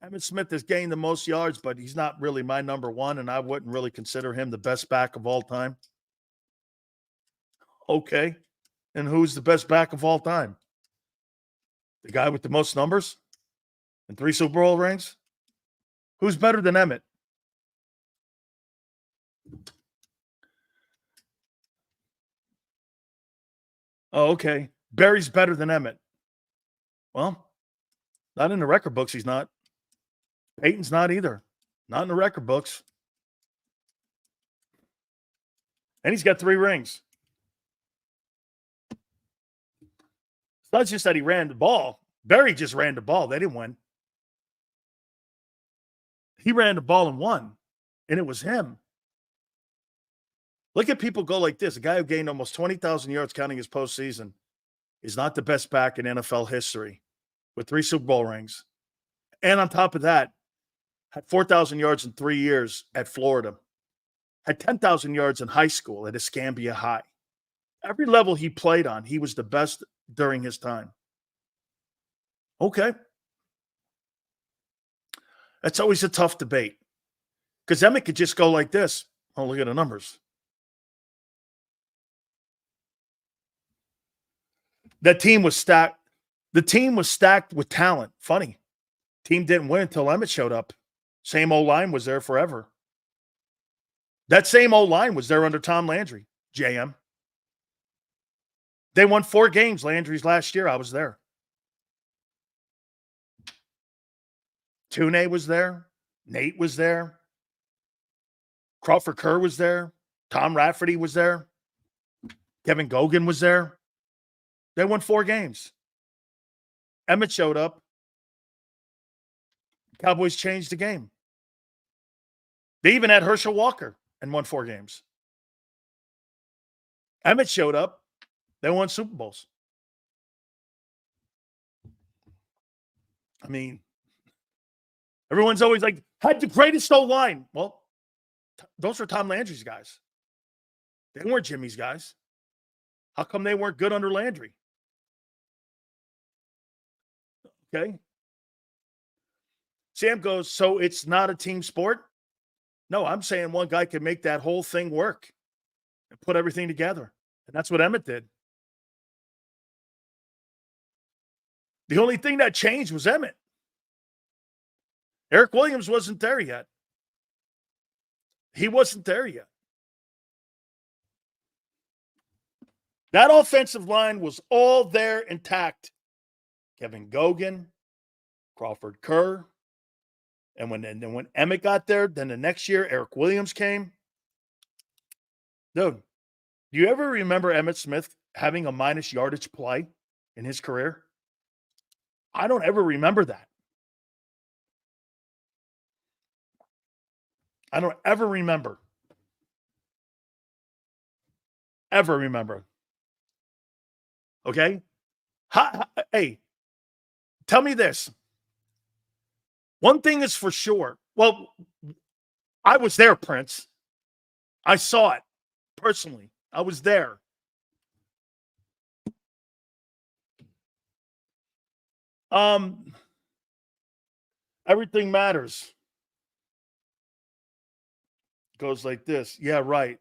[SPEAKER 1] Emmitt Smith has gained the most yards, but he's not really my number one, and I wouldn't really consider him the best back of all time. Okay. And who's the best back of all time? The guy with the most numbers and 3 Super Bowl rings? Who's better than Emmitt? Oh, okay. Barry's better than Emmitt. Well, not in the record books, he's not. Peyton's not either. Not in the record books. And he's got 3 rings. It's not just that he ran the ball. Barry just ran the ball. They didn't win. He ran the ball and won, and it was him. Look at people go like this. A guy who gained almost 20,000 yards counting his postseason is not the best back in NFL history with 3 Super Bowl rings. And on top of that, had 4,000 yards in 3 years at Florida. Had 10,000 yards in high school at Escambia High. Every level he played on, he was the best during his time. Okay. That's always a tough debate. Because Emmitt could just go like this. Oh, look at the numbers. That team was stacked. The team was stacked with talent. Funny. Team didn't win until Emmitt showed up. Same O-line was there forever. That same O-line was there under Tom Landry, JM. They won 4 games, Landry's last year. I was there. Tune was there. Nate was there. Crawford Kerr was there. Tom Rafferty was there. Kevin Gogan was there. They won 4 games. Emmitt showed up. Cowboys changed the game. They even had Herschel Walker and won 4 games. Emmitt showed up. They won Super Bowls. I mean, everyone's always like, had the greatest O-line. Well, those are Tom Landry's guys. They weren't Jimmy's guys. How come they weren't good under Landry? Okay. Sam goes, so it's not a team sport? No, I'm saying one guy can make that whole thing work and put everything together. And that's what Emmett did. The only thing that changed was Emmett. Eric Williams wasn't there yet. He wasn't there yet. That offensive line was all there intact. Kevin Gogan, Crawford Kerr, and when Emmett got there, then the next year Eric Williams came. Dude, do you ever remember Emmitt Smith having a minus yardage play in his career? I don't ever remember that. I don't ever remember. Ever remember. Okay? Hey, tell me this. One thing is for sure. Well, I was there, Prince. I saw it personally. I was there. Everything matters. Goes like this. Yeah, right.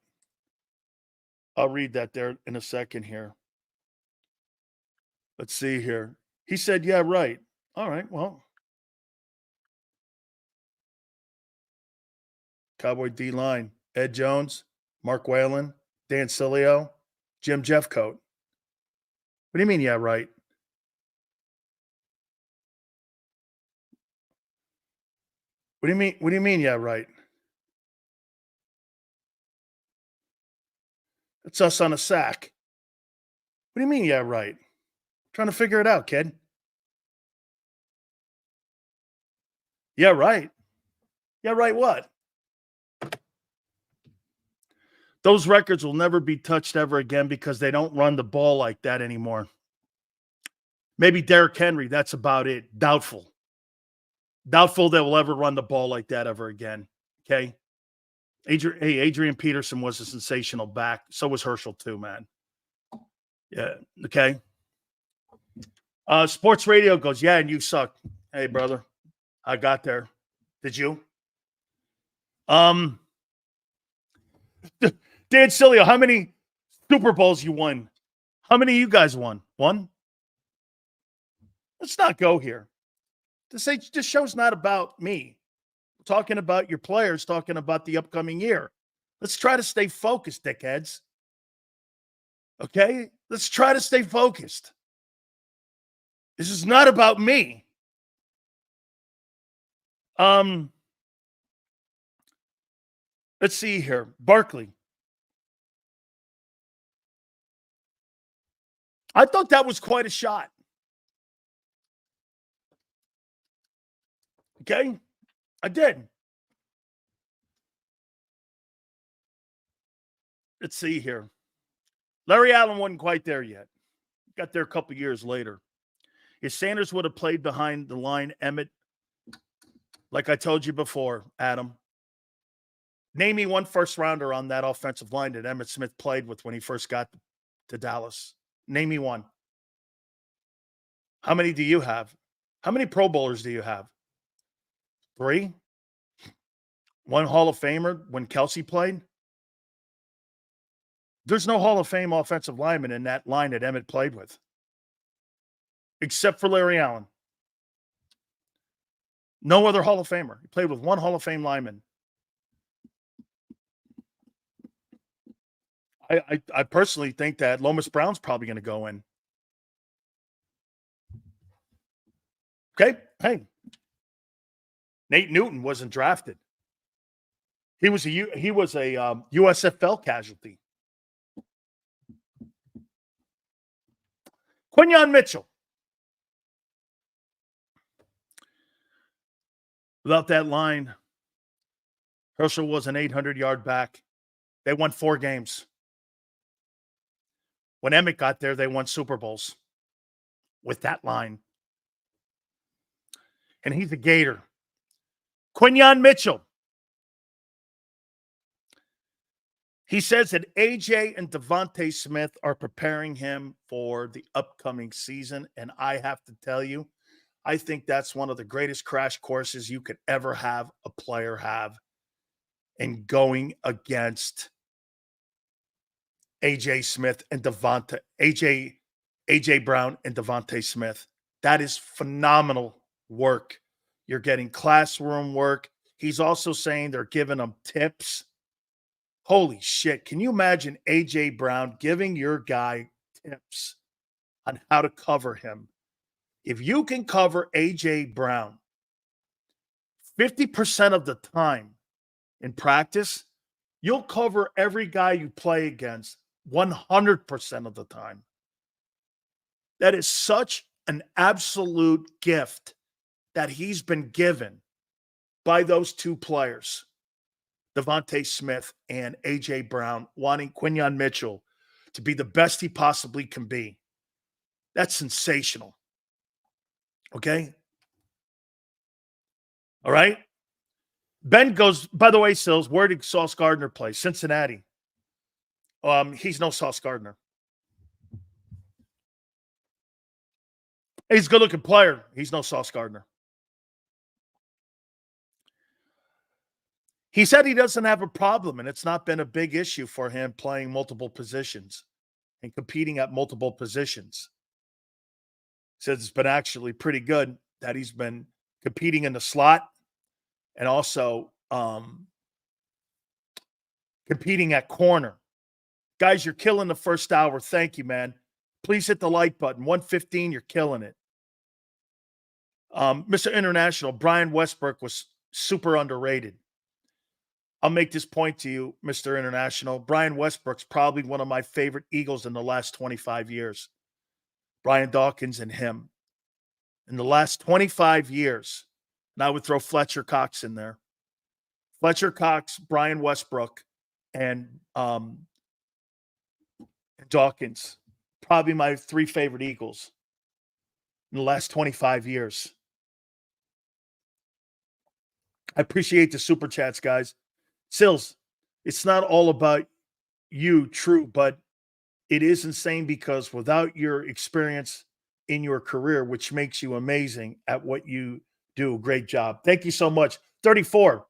[SPEAKER 1] I'll read that there in a second here. Let's see here. He said, yeah, right. All right, well. Cowboy D-line. Ed Jones, Mark Whalen, Dan Sileo, Jim Jeffcoat. What do you mean, yeah, right? What do you mean? What do you mean, yeah, right? It's us on a sack. What do you mean, yeah, right? Trying to figure it out, kid. Yeah, right. Yeah, right what? Those records will never be touched ever again because they don't run the ball like that anymore. Maybe Derrick Henry, that's about it. Doubtful. Doubtful they will ever run the ball like that ever again. Okay? Adrian Peterson was a sensational back. So was Herschel too, man. Yeah. Okay. Sports radio goes, yeah, and you suck. Hey, brother. I got there. Did you? Dan Sileo, how many Super Bowls you won? How many of you guys won? One? Let's not go here. This show's not about me. We're talking about your players, talking about the upcoming year. Let's try to stay focused, dickheads. Okay? Let's try to stay focused. This is not about me. Let's see here. Barkley. I thought that was quite a shot. Okay? I did. Let's see here. Larry Allen wasn't quite there yet. Got there a couple years later. If Sanders would have played behind the line, Emmett, like I told you before, Adam, name me one first rounder on that offensive line that Emmitt Smith played with when he first got to Dallas. Name me one. How many do you have? How many Pro Bowlers do you have? 3? One Hall of Famer when Kelsey played? There's no Hall of Fame offensive lineman in that line that Emmett played with, except for Larry Allen. No other Hall of Famer. He played with one Hall of Fame lineman. I personally think that Lomas Brown's probably going to go in. Okay, hey, Nate Newton wasn't drafted. He was a USFL casualty. Quinyon Mitchell. Without that line, Herschel was an 800-yard back. They won 4 games. When Emmett got there, they won Super Bowls with that line. And he's a Gator. Quinyon Mitchell. He says that AJ and Devontae Smith are preparing him for the upcoming season. And I have to tell you, I think that's one of the greatest crash courses you could ever have a player have. in going against AJ Smith and AJ Brown and Devontae Smith. That is phenomenal work. You're getting classroom work. He's also saying they're giving him tips. Holy shit. Can you imagine AJ Brown giving your guy tips on how to cover him? If you can cover AJ Brown 50% of the time in practice, you'll cover every guy you play against 100% of the time. That is such an absolute gift that he's been given by those two players, Devontae Smith and A.J. Brown, wanting Quinyon Mitchell to be the best he possibly can be. That's sensational. Okay? All right? Ben goes, by the way, Sills, where did Sauce Gardner play? Cincinnati. He's no Sauce Gardner. He's a good-looking player. He's no Sauce Gardner. He said he doesn't have a problem, and it's not been a big issue for him playing multiple positions and competing at multiple positions. He says it's been actually pretty good that he's been competing in the slot and also competing at corner. Guys, you're killing the first hour. Thank you, man. Please hit the like button. 115, you're killing it. Mr. International, Brian Westbrook was super underrated. I'll make this point to you, Mr. International. Brian Westbrook's probably one of my favorite Eagles in the last 25 years. Brian Dawkins and him. In the last 25 years, and I would throw Fletcher Cox in there. Fletcher Cox, Brian Westbrook, and Dawkins. Probably my three favorite Eagles in the last 25 years. I appreciate the super chats, guys. Sills, it's not all about you, true, but it is insane because without your experience in your career, which makes you amazing at what you do, great job. Thank you so much. 34.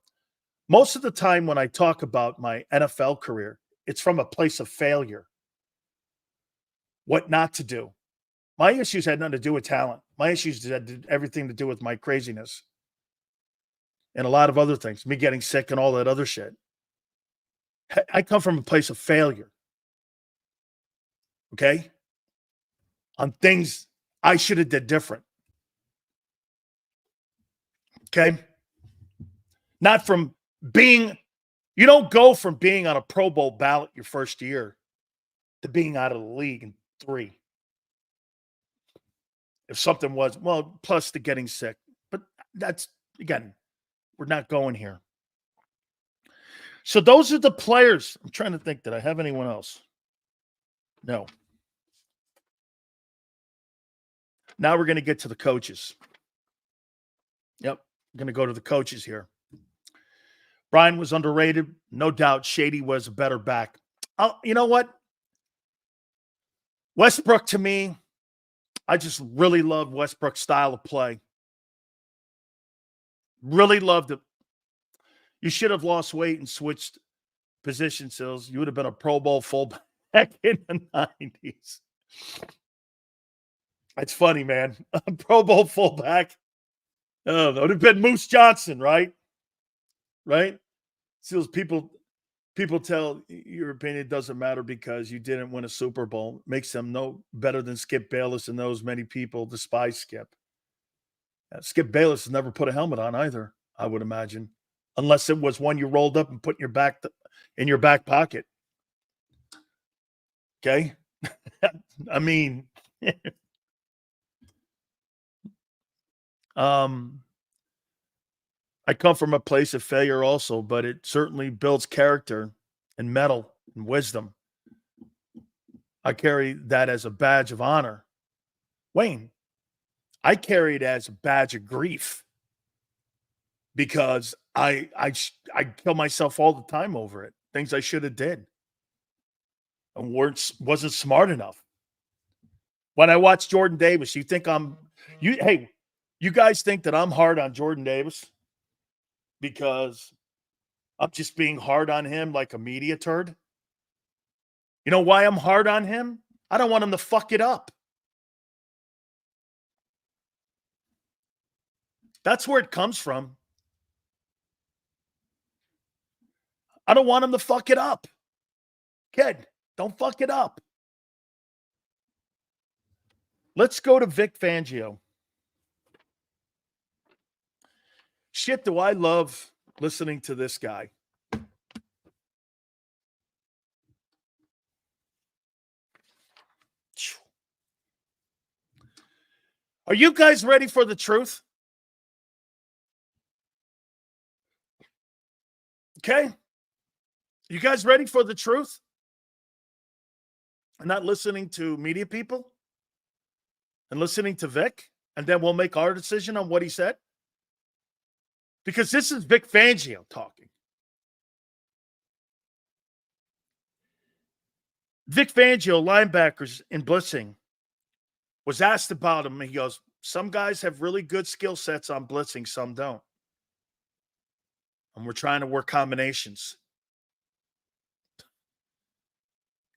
[SPEAKER 1] Most of the time when I talk about my NFL career, it's from a place of failure. What not to do. My issues had nothing to do with talent. My issues had everything to do with my craziness and a lot of other things, me getting sick and all that other shit. I come from a place of failure. Okay? On things I should have did different. Okay? Not from being, you don't go from being on a Pro Bowl ballot your first year to being out of the league in 3. If something was, well, plus the getting sick. But that's, again, we're not going here. So those are the players. I'm trying to think, did I have anyone else? No. Now we're going to get to the coaches. Yep. I'm going to go to the coaches here. Brian was underrated. No doubt Shady was a better back. You know what? Westbrook, to me, I just really love Westbrook's style of play. Really loved it. You should have lost weight and switched position, Sills. You would have been a Pro Bowl fullback in the 90s. That's funny, man. A Pro Bowl fullback. Oh, that would have been Moose Johnson, right? Right? Sills, people tell your opinion doesn't matter because you didn't win a Super Bowl. Makes them no better than Skip Bayless, and those many people despise Skip. Skip Bayless has never put a helmet on either, I would imagine, unless it was one you rolled up and put in your back pocket. Okay? I mean, I come from a place of failure also, but it certainly builds character and mettle and wisdom. I carry that as a badge of honor. Wayne, I carry it as a badge of grief because I kill myself all the time over it. Things I should have did and wasn't smart enough. When I watch Jordan Davis, you think you guys think that I'm hard on Jordan Davis because I'm just being hard on him like a media turd. You know why I'm hard on him? I don't want him to fuck it up. That's where it comes from. I don't want him to fuck it up. Kid, don't fuck it up. Let's go to Vic Fangio. Shit, do I love listening to this guy. Are you guys ready for the truth? Okay? You guys ready for the truth? And not listening to media people? And listening to Vic? And then we'll make our decision on what he said? Because this is Vic Fangio talking. Vic Fangio, linebackers in blitzing, was asked about him. He goes, some guys have really good skill sets on blitzing, some don't. And we're trying to work combinations.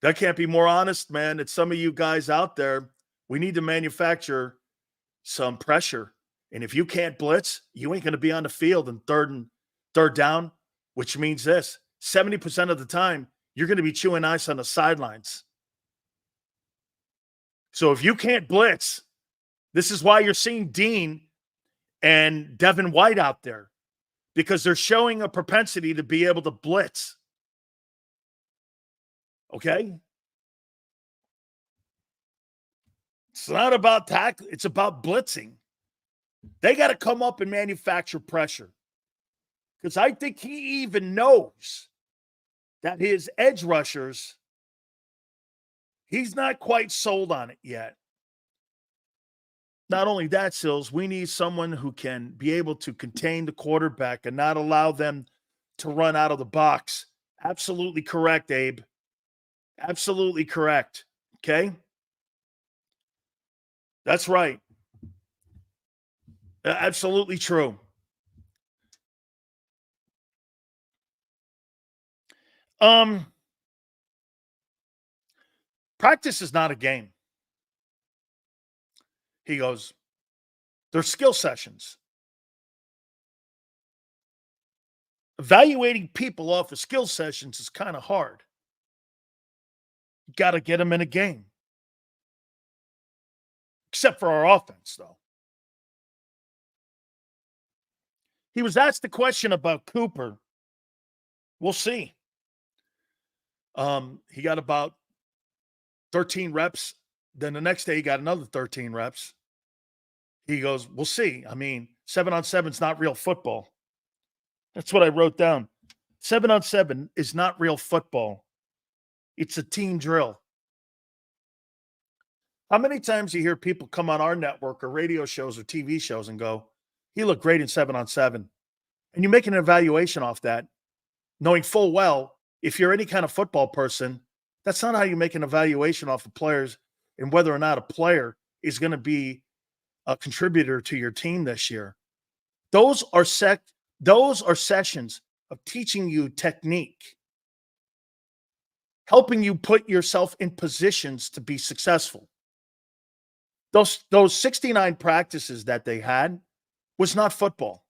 [SPEAKER 1] That can't be more honest, man. It's some of you guys out there. We need to manufacture some pressure. And if you can't blitz, you ain't going to be on the field in third down, which means this. 70% of the time, you're going to be chewing ice on the sidelines. So if you can't blitz, this is why you're seeing Dean and Devin White out there, because they're showing a propensity to be able to blitz. Okay? It's not about tackle. It's about blitzing. They got to come up and manufacture pressure. Because I think he even knows that his edge rushers, he's not quite sold on it yet. Not only that, Sills, we need someone who can be able to contain the quarterback and not allow them to run out of the box. Absolutely correct, Abe. Absolutely correct. Okay? That's right. Absolutely true. Practice is not a game. He goes, they're skill sessions. Evaluating people off of skill sessions is kind of hard. You got to get them in a game. Except for our offense, though. He was asked the question about Cooper. We'll see. He got about 13 reps. Then the next day he got another 13 reps. He goes, we'll see. I mean, 7-on-7 is not real football. That's what I wrote down. 7-on-7 is not real football. It's a team drill. How many times you hear people come on our network or radio shows or TV shows and go, he looked great in 7-on-7. And you make an evaluation off that, knowing full well, if you're any kind of football person, that's not how you make an evaluation off of players and whether or not a player is going to be a contributor to your team this year. Those are sessions of teaching you technique, helping you put yourself in positions to be successful. Those 69 practices that they had was not football.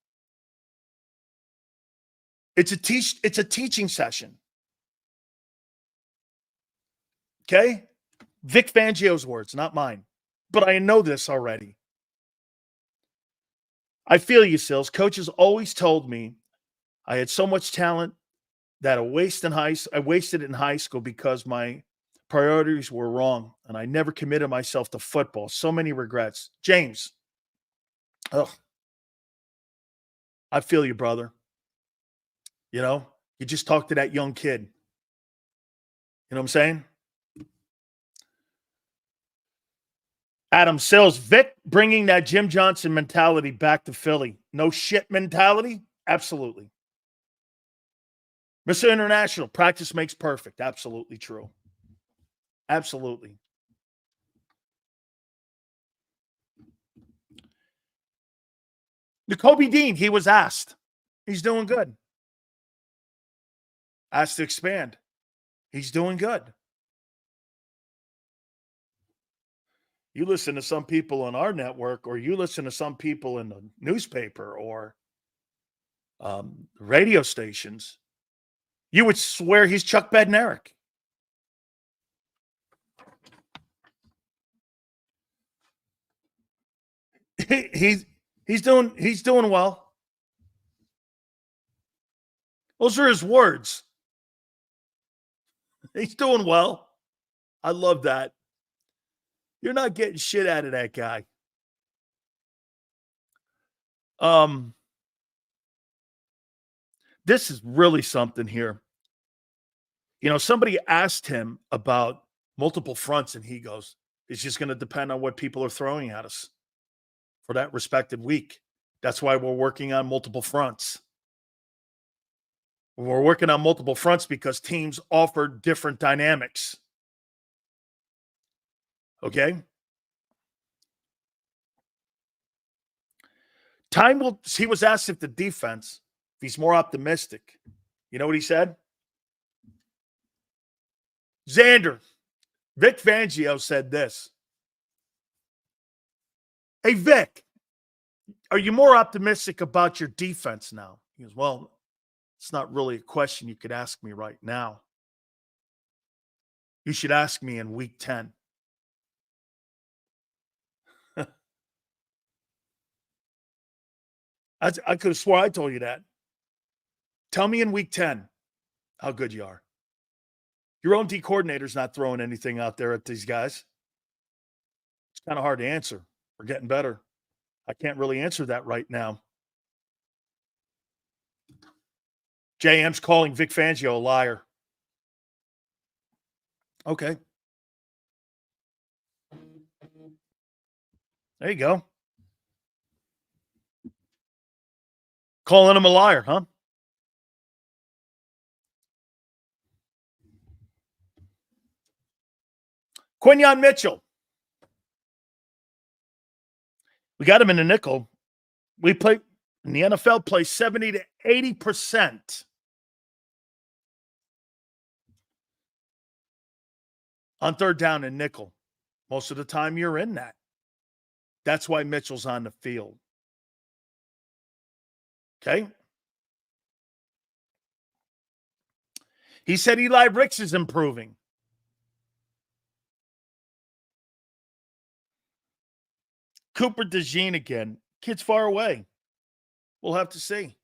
[SPEAKER 1] It's a teaching session. Okay? Vic Fangio's words, not mine. But I know this already. I feel you, Sills. Coaches always told me I had so much talent that I wasted it in high school because my priorities were wrong, and I never committed myself to football. So many regrets. James. Ugh. I feel you, brother. You know, you just talked to that young kid. You know what I'm saying? Adam Sills, Vic bringing that Jim Johnson mentality back to Philly. No shit mentality? Absolutely. Mr. International, practice makes perfect. Absolutely true. Absolutely. Nakobe Dean, he was asked. He's doing good. has to expand. He's doing good. You listen to some people on our network, or you listen to some people in the newspaper or radio stations, you would swear he's Chuck Bednarik. He's doing well. Those are his words. He's doing well. I love that. You're not getting shit out of that guy. This is really something here. You know, somebody asked him about multiple fronts, and he goes, it's just going to depend on what people are throwing at us for that respective week. That's why we're working on multiple fronts. We're working on multiple fronts because teams offer different dynamics. Okay? He was asked if the defense, if he's more optimistic. You know what he said? Xander, Vic Fangio said this. Hey, Vic, are you more optimistic about your defense now? He goes, well, it's not really a question you could ask me right now. You should ask me in week 10. I could have swore I told you that. Tell me in week 10 how good you are. Your own D coordinator's not throwing anything out there at these guys. It's kind of hard to answer. We're getting better. I can't really answer that right now. JM's calling Vic Fangio a liar. Okay. There you go. Calling him a liar, huh? Quinyon Mitchell. We got him in the nickel. We play in the NFL, play 70 to 80% on third down and nickel. Most of the time you're in that. That's why Mitchell's on the field. Okay? He said Eli Ricks is improving. Cooper DeJean again. Kid's far away. We'll have to see.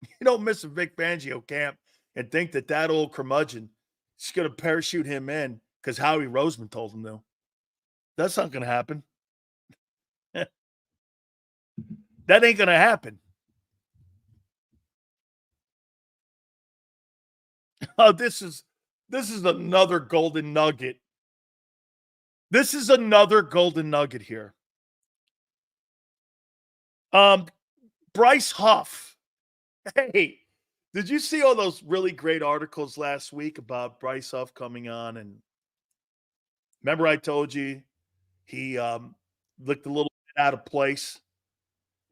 [SPEAKER 1] You don't miss a Vic Fangio camp and think that old curmudgeon is going to parachute him in because Howie Roseman told him to. That's not going to happen. That ain't going to happen. Oh, this is another golden nugget. This is another golden nugget here. Bryce Huff. Hey, did you see all those really great articles last week about Bryce Huff coming on? And remember I told you he looked a little bit out of place.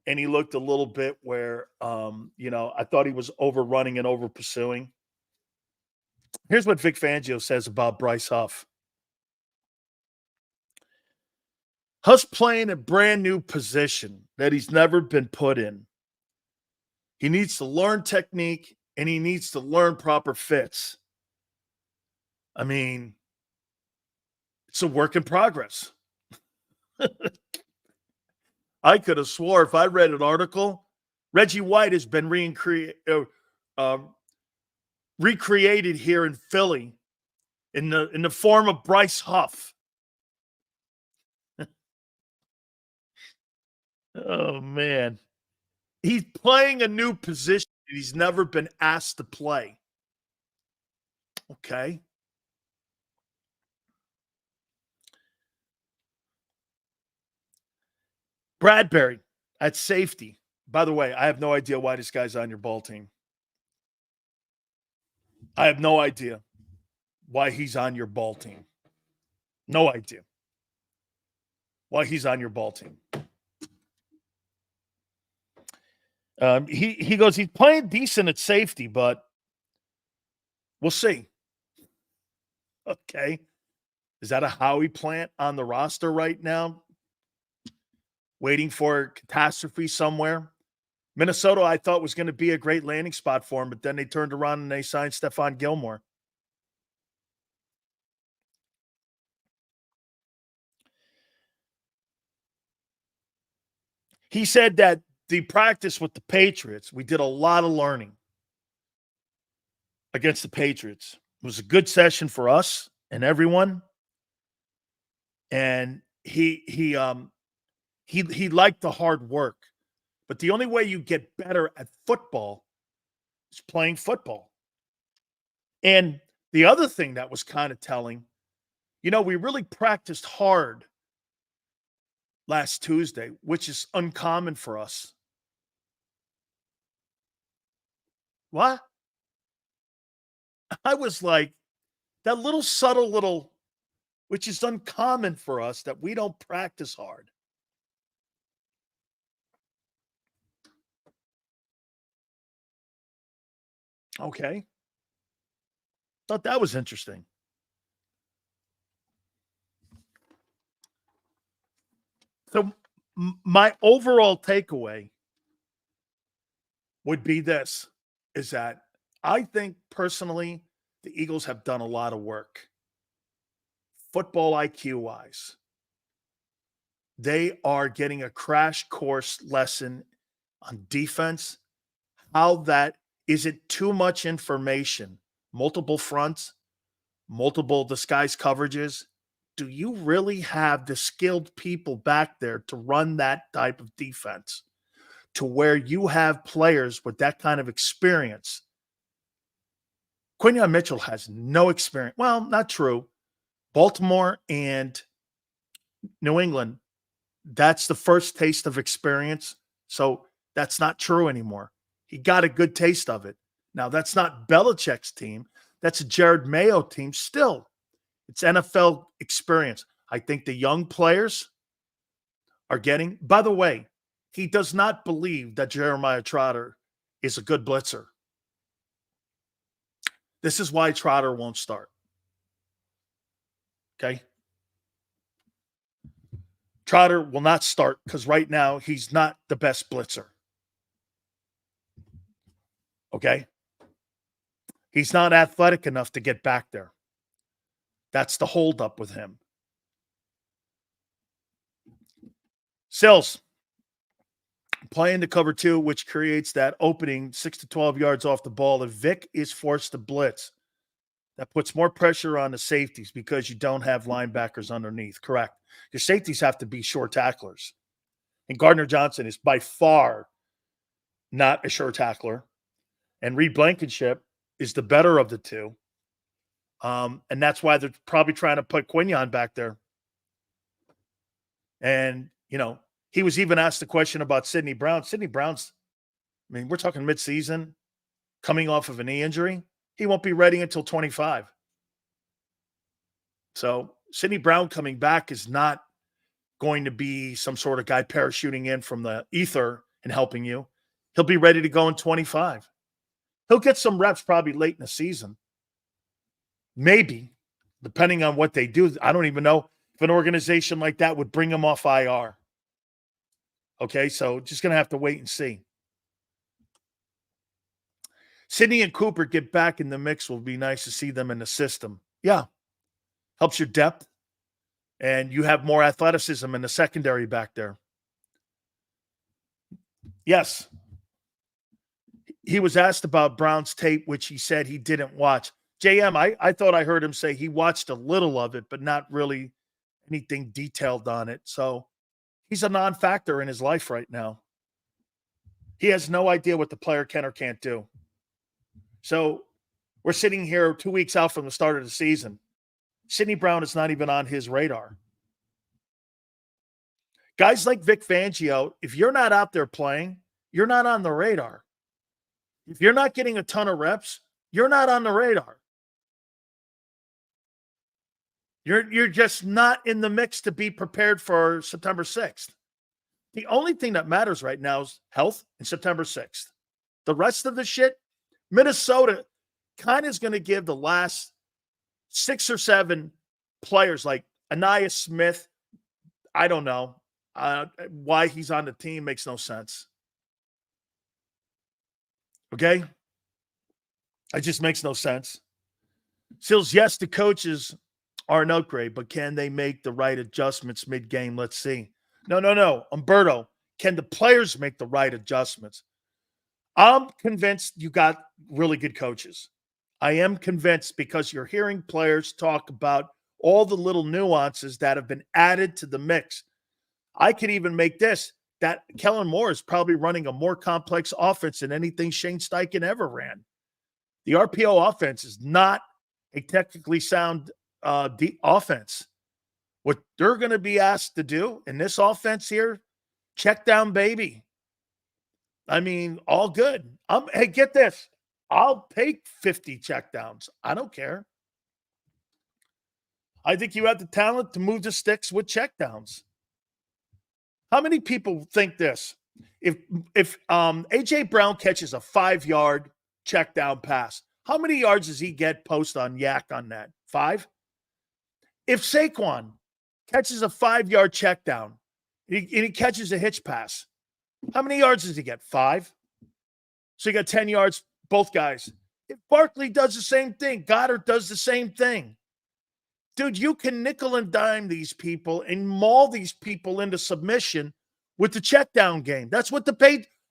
[SPEAKER 1] And he looked a little bit where, I thought he was overrunning and over pursuing. Here's what Vic Fangio says about Bryce Huff. Huff's playing a brand new position that he's never been put in. He needs to learn technique and he needs to learn proper fits. I mean, it's a work in progress. I could have swore if I read an article, Reggie White has been recreated here in Philly in the form of Bryce Huff. Oh, man. He's playing a new position that he's never been asked to play. Okay. Bradbury at safety. By the way, I have no idea why this guy's on your ball team. I have no idea why he's on your ball team. No idea why he's on your ball team. He goes, he's playing decent at safety, but we'll see. Okay. Is that a Howie plant on the roster right now? Waiting for catastrophe somewhere? Minnesota, I thought, was going to be a great landing spot for him, but then they turned around and they signed Stephon Gilmore. He said that the practice with the Patriots, we did a lot of learning against the Patriots. It was a good session for us and everyone. And he liked the hard work. But the only way you get better at football is playing football. And the other thing that was kind of telling, we really practiced hard last Tuesday, which is uncommon for us. What? I was like, that little subtle little, which is uncommon for us, that we don't practice hard. Okay. Thought that was interesting. So my overall takeaway would be this, is that I think personally the Eagles have done a lot of work football IQ wise. They are getting a crash course lesson on defense. How that is it too much information, multiple fronts, multiple disguise coverages? Do you really have the skilled people back there to run that type of defense to where you have players with that kind of experience? Quinyon Mitchell has no experience. Well, not true. Baltimore and New England, that's the first taste of experience. So that's not true anymore. He got a good taste of it. Now, that's not Belichick's team. That's a Jared Mayo team still. It's NFL experience. I think the young players are getting, by the way, he does not believe that Jeremiah Trotter is a good blitzer. This is why Trotter won't start. Okay? Trotter will not start because right now he's not the best blitzer. Okay? He's not athletic enough to get back there. That's the holdup with him. Sills playing the cover two, which creates that opening 6 to 12 yards off the ball. If Vic is forced to blitz, that puts more pressure on the safeties because you don't have linebackers underneath. Correct. Your safeties have to be short tacklers. And Gardner Johnson is by far not a short tackler. And Reed Blankenship is the better of the two. And that's why they're probably trying to put Quinyon back there. And, he was even asked the question about Sidney Brown. Sidney Brown's, we're talking midseason, coming off of a knee injury. He won't be ready until 25. So Sidney Brown coming back is not going to be some sort of guy parachuting in from the ether and helping you. He'll be ready to go in 25. He'll get some reps probably late in the season. Maybe, depending on what they do. I don't even know if an organization like that would bring him off IR. Okay, so just going to have to wait and see. Sidney and Cooper get back in the mix. Will be nice to see them in the system. Yeah, helps your depth, and you have more athleticism in the secondary back there. Yes. He was asked about Brown's tape, which he said he didn't watch. JM, I thought I heard him say he watched a little of it, but not really anything detailed on it. So he's a non-factor in his life right now. He has no idea what the player can or can't do. So we're sitting here 2 weeks out from the start of the season. Sidney Brown is not even on his radar. Guys like Vic Fangio, if you're not out there playing, you're not on the radar. If you're not getting a ton of reps, you're not on the radar. You're just not in the mix to be prepared for September 6th. The only thing that matters right now is health and September 6th. The rest of the shit, Minnesota kind of is going to give the last 6 or 7 players like Anaya Smith. I don't know why he's on the team. Makes no sense. Okay? It just makes no sense. Sills, yes, the coaches are an upgrade, but can they make the right adjustments mid-game? Let's see. No. Umberto, can the players make the right adjustments? I'm convinced you got really good coaches. I am convinced because you're hearing players talk about all the little nuances that have been added to the mix. I could even make this, that Kellen Moore is probably running a more complex offense than anything Shane Steichen ever ran. The RPO offense is not a technically sound offense. What they're going to be asked to do in this offense here, check down, baby. I mean, all good. Hey, get this. I'll take 50 checkdowns. I don't care. I think you have the talent to move the sticks with checkdowns. How many people think this? If A.J. Brown catches a 5-yard check down pass, how many yards does he get post on Yak on that? 5? If Saquon catches a 5-yard check down and he catches a hitch pass, how many yards does he get? 5? So you got 10 yards, both guys. If Barkley does the same thing, Goddard does the same thing. Dude, you can nickel and dime these people and maul these people into submission with the check down game. That's what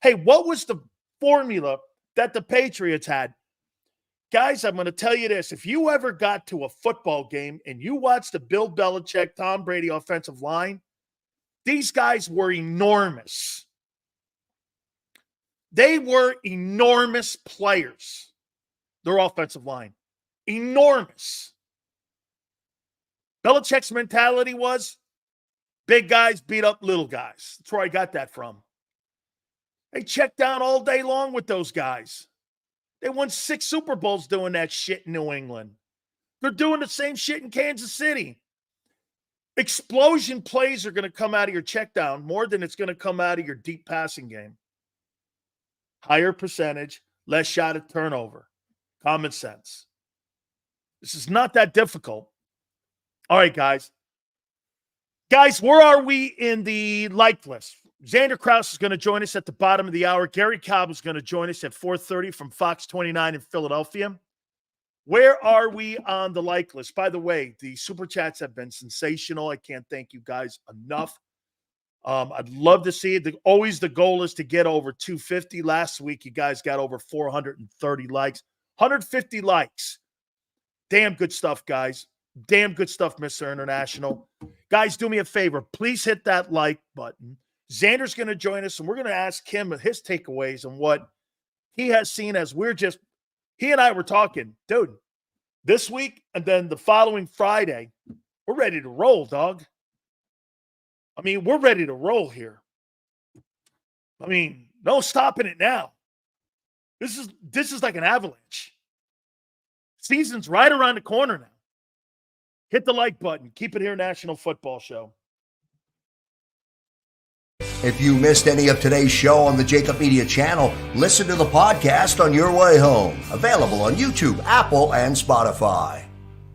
[SPEAKER 1] hey, what was the formula that the Patriots had? Guys, I'm going to tell you this. If you ever got to a football game and you watched the Bill Belichick, Tom Brady offensive line, these guys were enormous. They were enormous players, their offensive line. Enormous. Belichick's mentality was big guys beat up little guys. That's where I got that from. They checked down all day long with those guys. They won 6 Super Bowls doing that shit in New England. They're doing the same shit in Kansas City. Explosion plays are going to come out of your check down more than it's going to come out of your deep passing game. Higher percentage, less shot at turnover. Common sense. This is not that difficult. All right, guys. Guys, where are we in the like list? Xander Krause is going to join us at the bottom of the hour. Gary Cobb is going to join us at 4:30 from Fox 29 in Philadelphia. Where are we on the like list? By the way, the Super Chats have been sensational. I can't thank you guys enough. I'd love to see it. Always the goal is to get over 250. Last week, you guys got over 430 likes. 150 likes. Damn good stuff, guys. Damn good stuff, Mr. International. Guys, do me a favor. Please hit that like button. Xander's going to join us, and we're going to ask him his takeaways and what he has seen as he and I were talking. Dude, this week and then the following Friday, we're ready to roll, dog. I mean, we're ready to roll here. I mean, no stopping it now. This is like an avalanche. Season's right around the corner now. Hit the like button. Keep it here, National Football Show.
[SPEAKER 2] If you missed any of today's show on the JAKIB Media channel, listen to the podcast on your way home. Available on YouTube, Apple, and Spotify.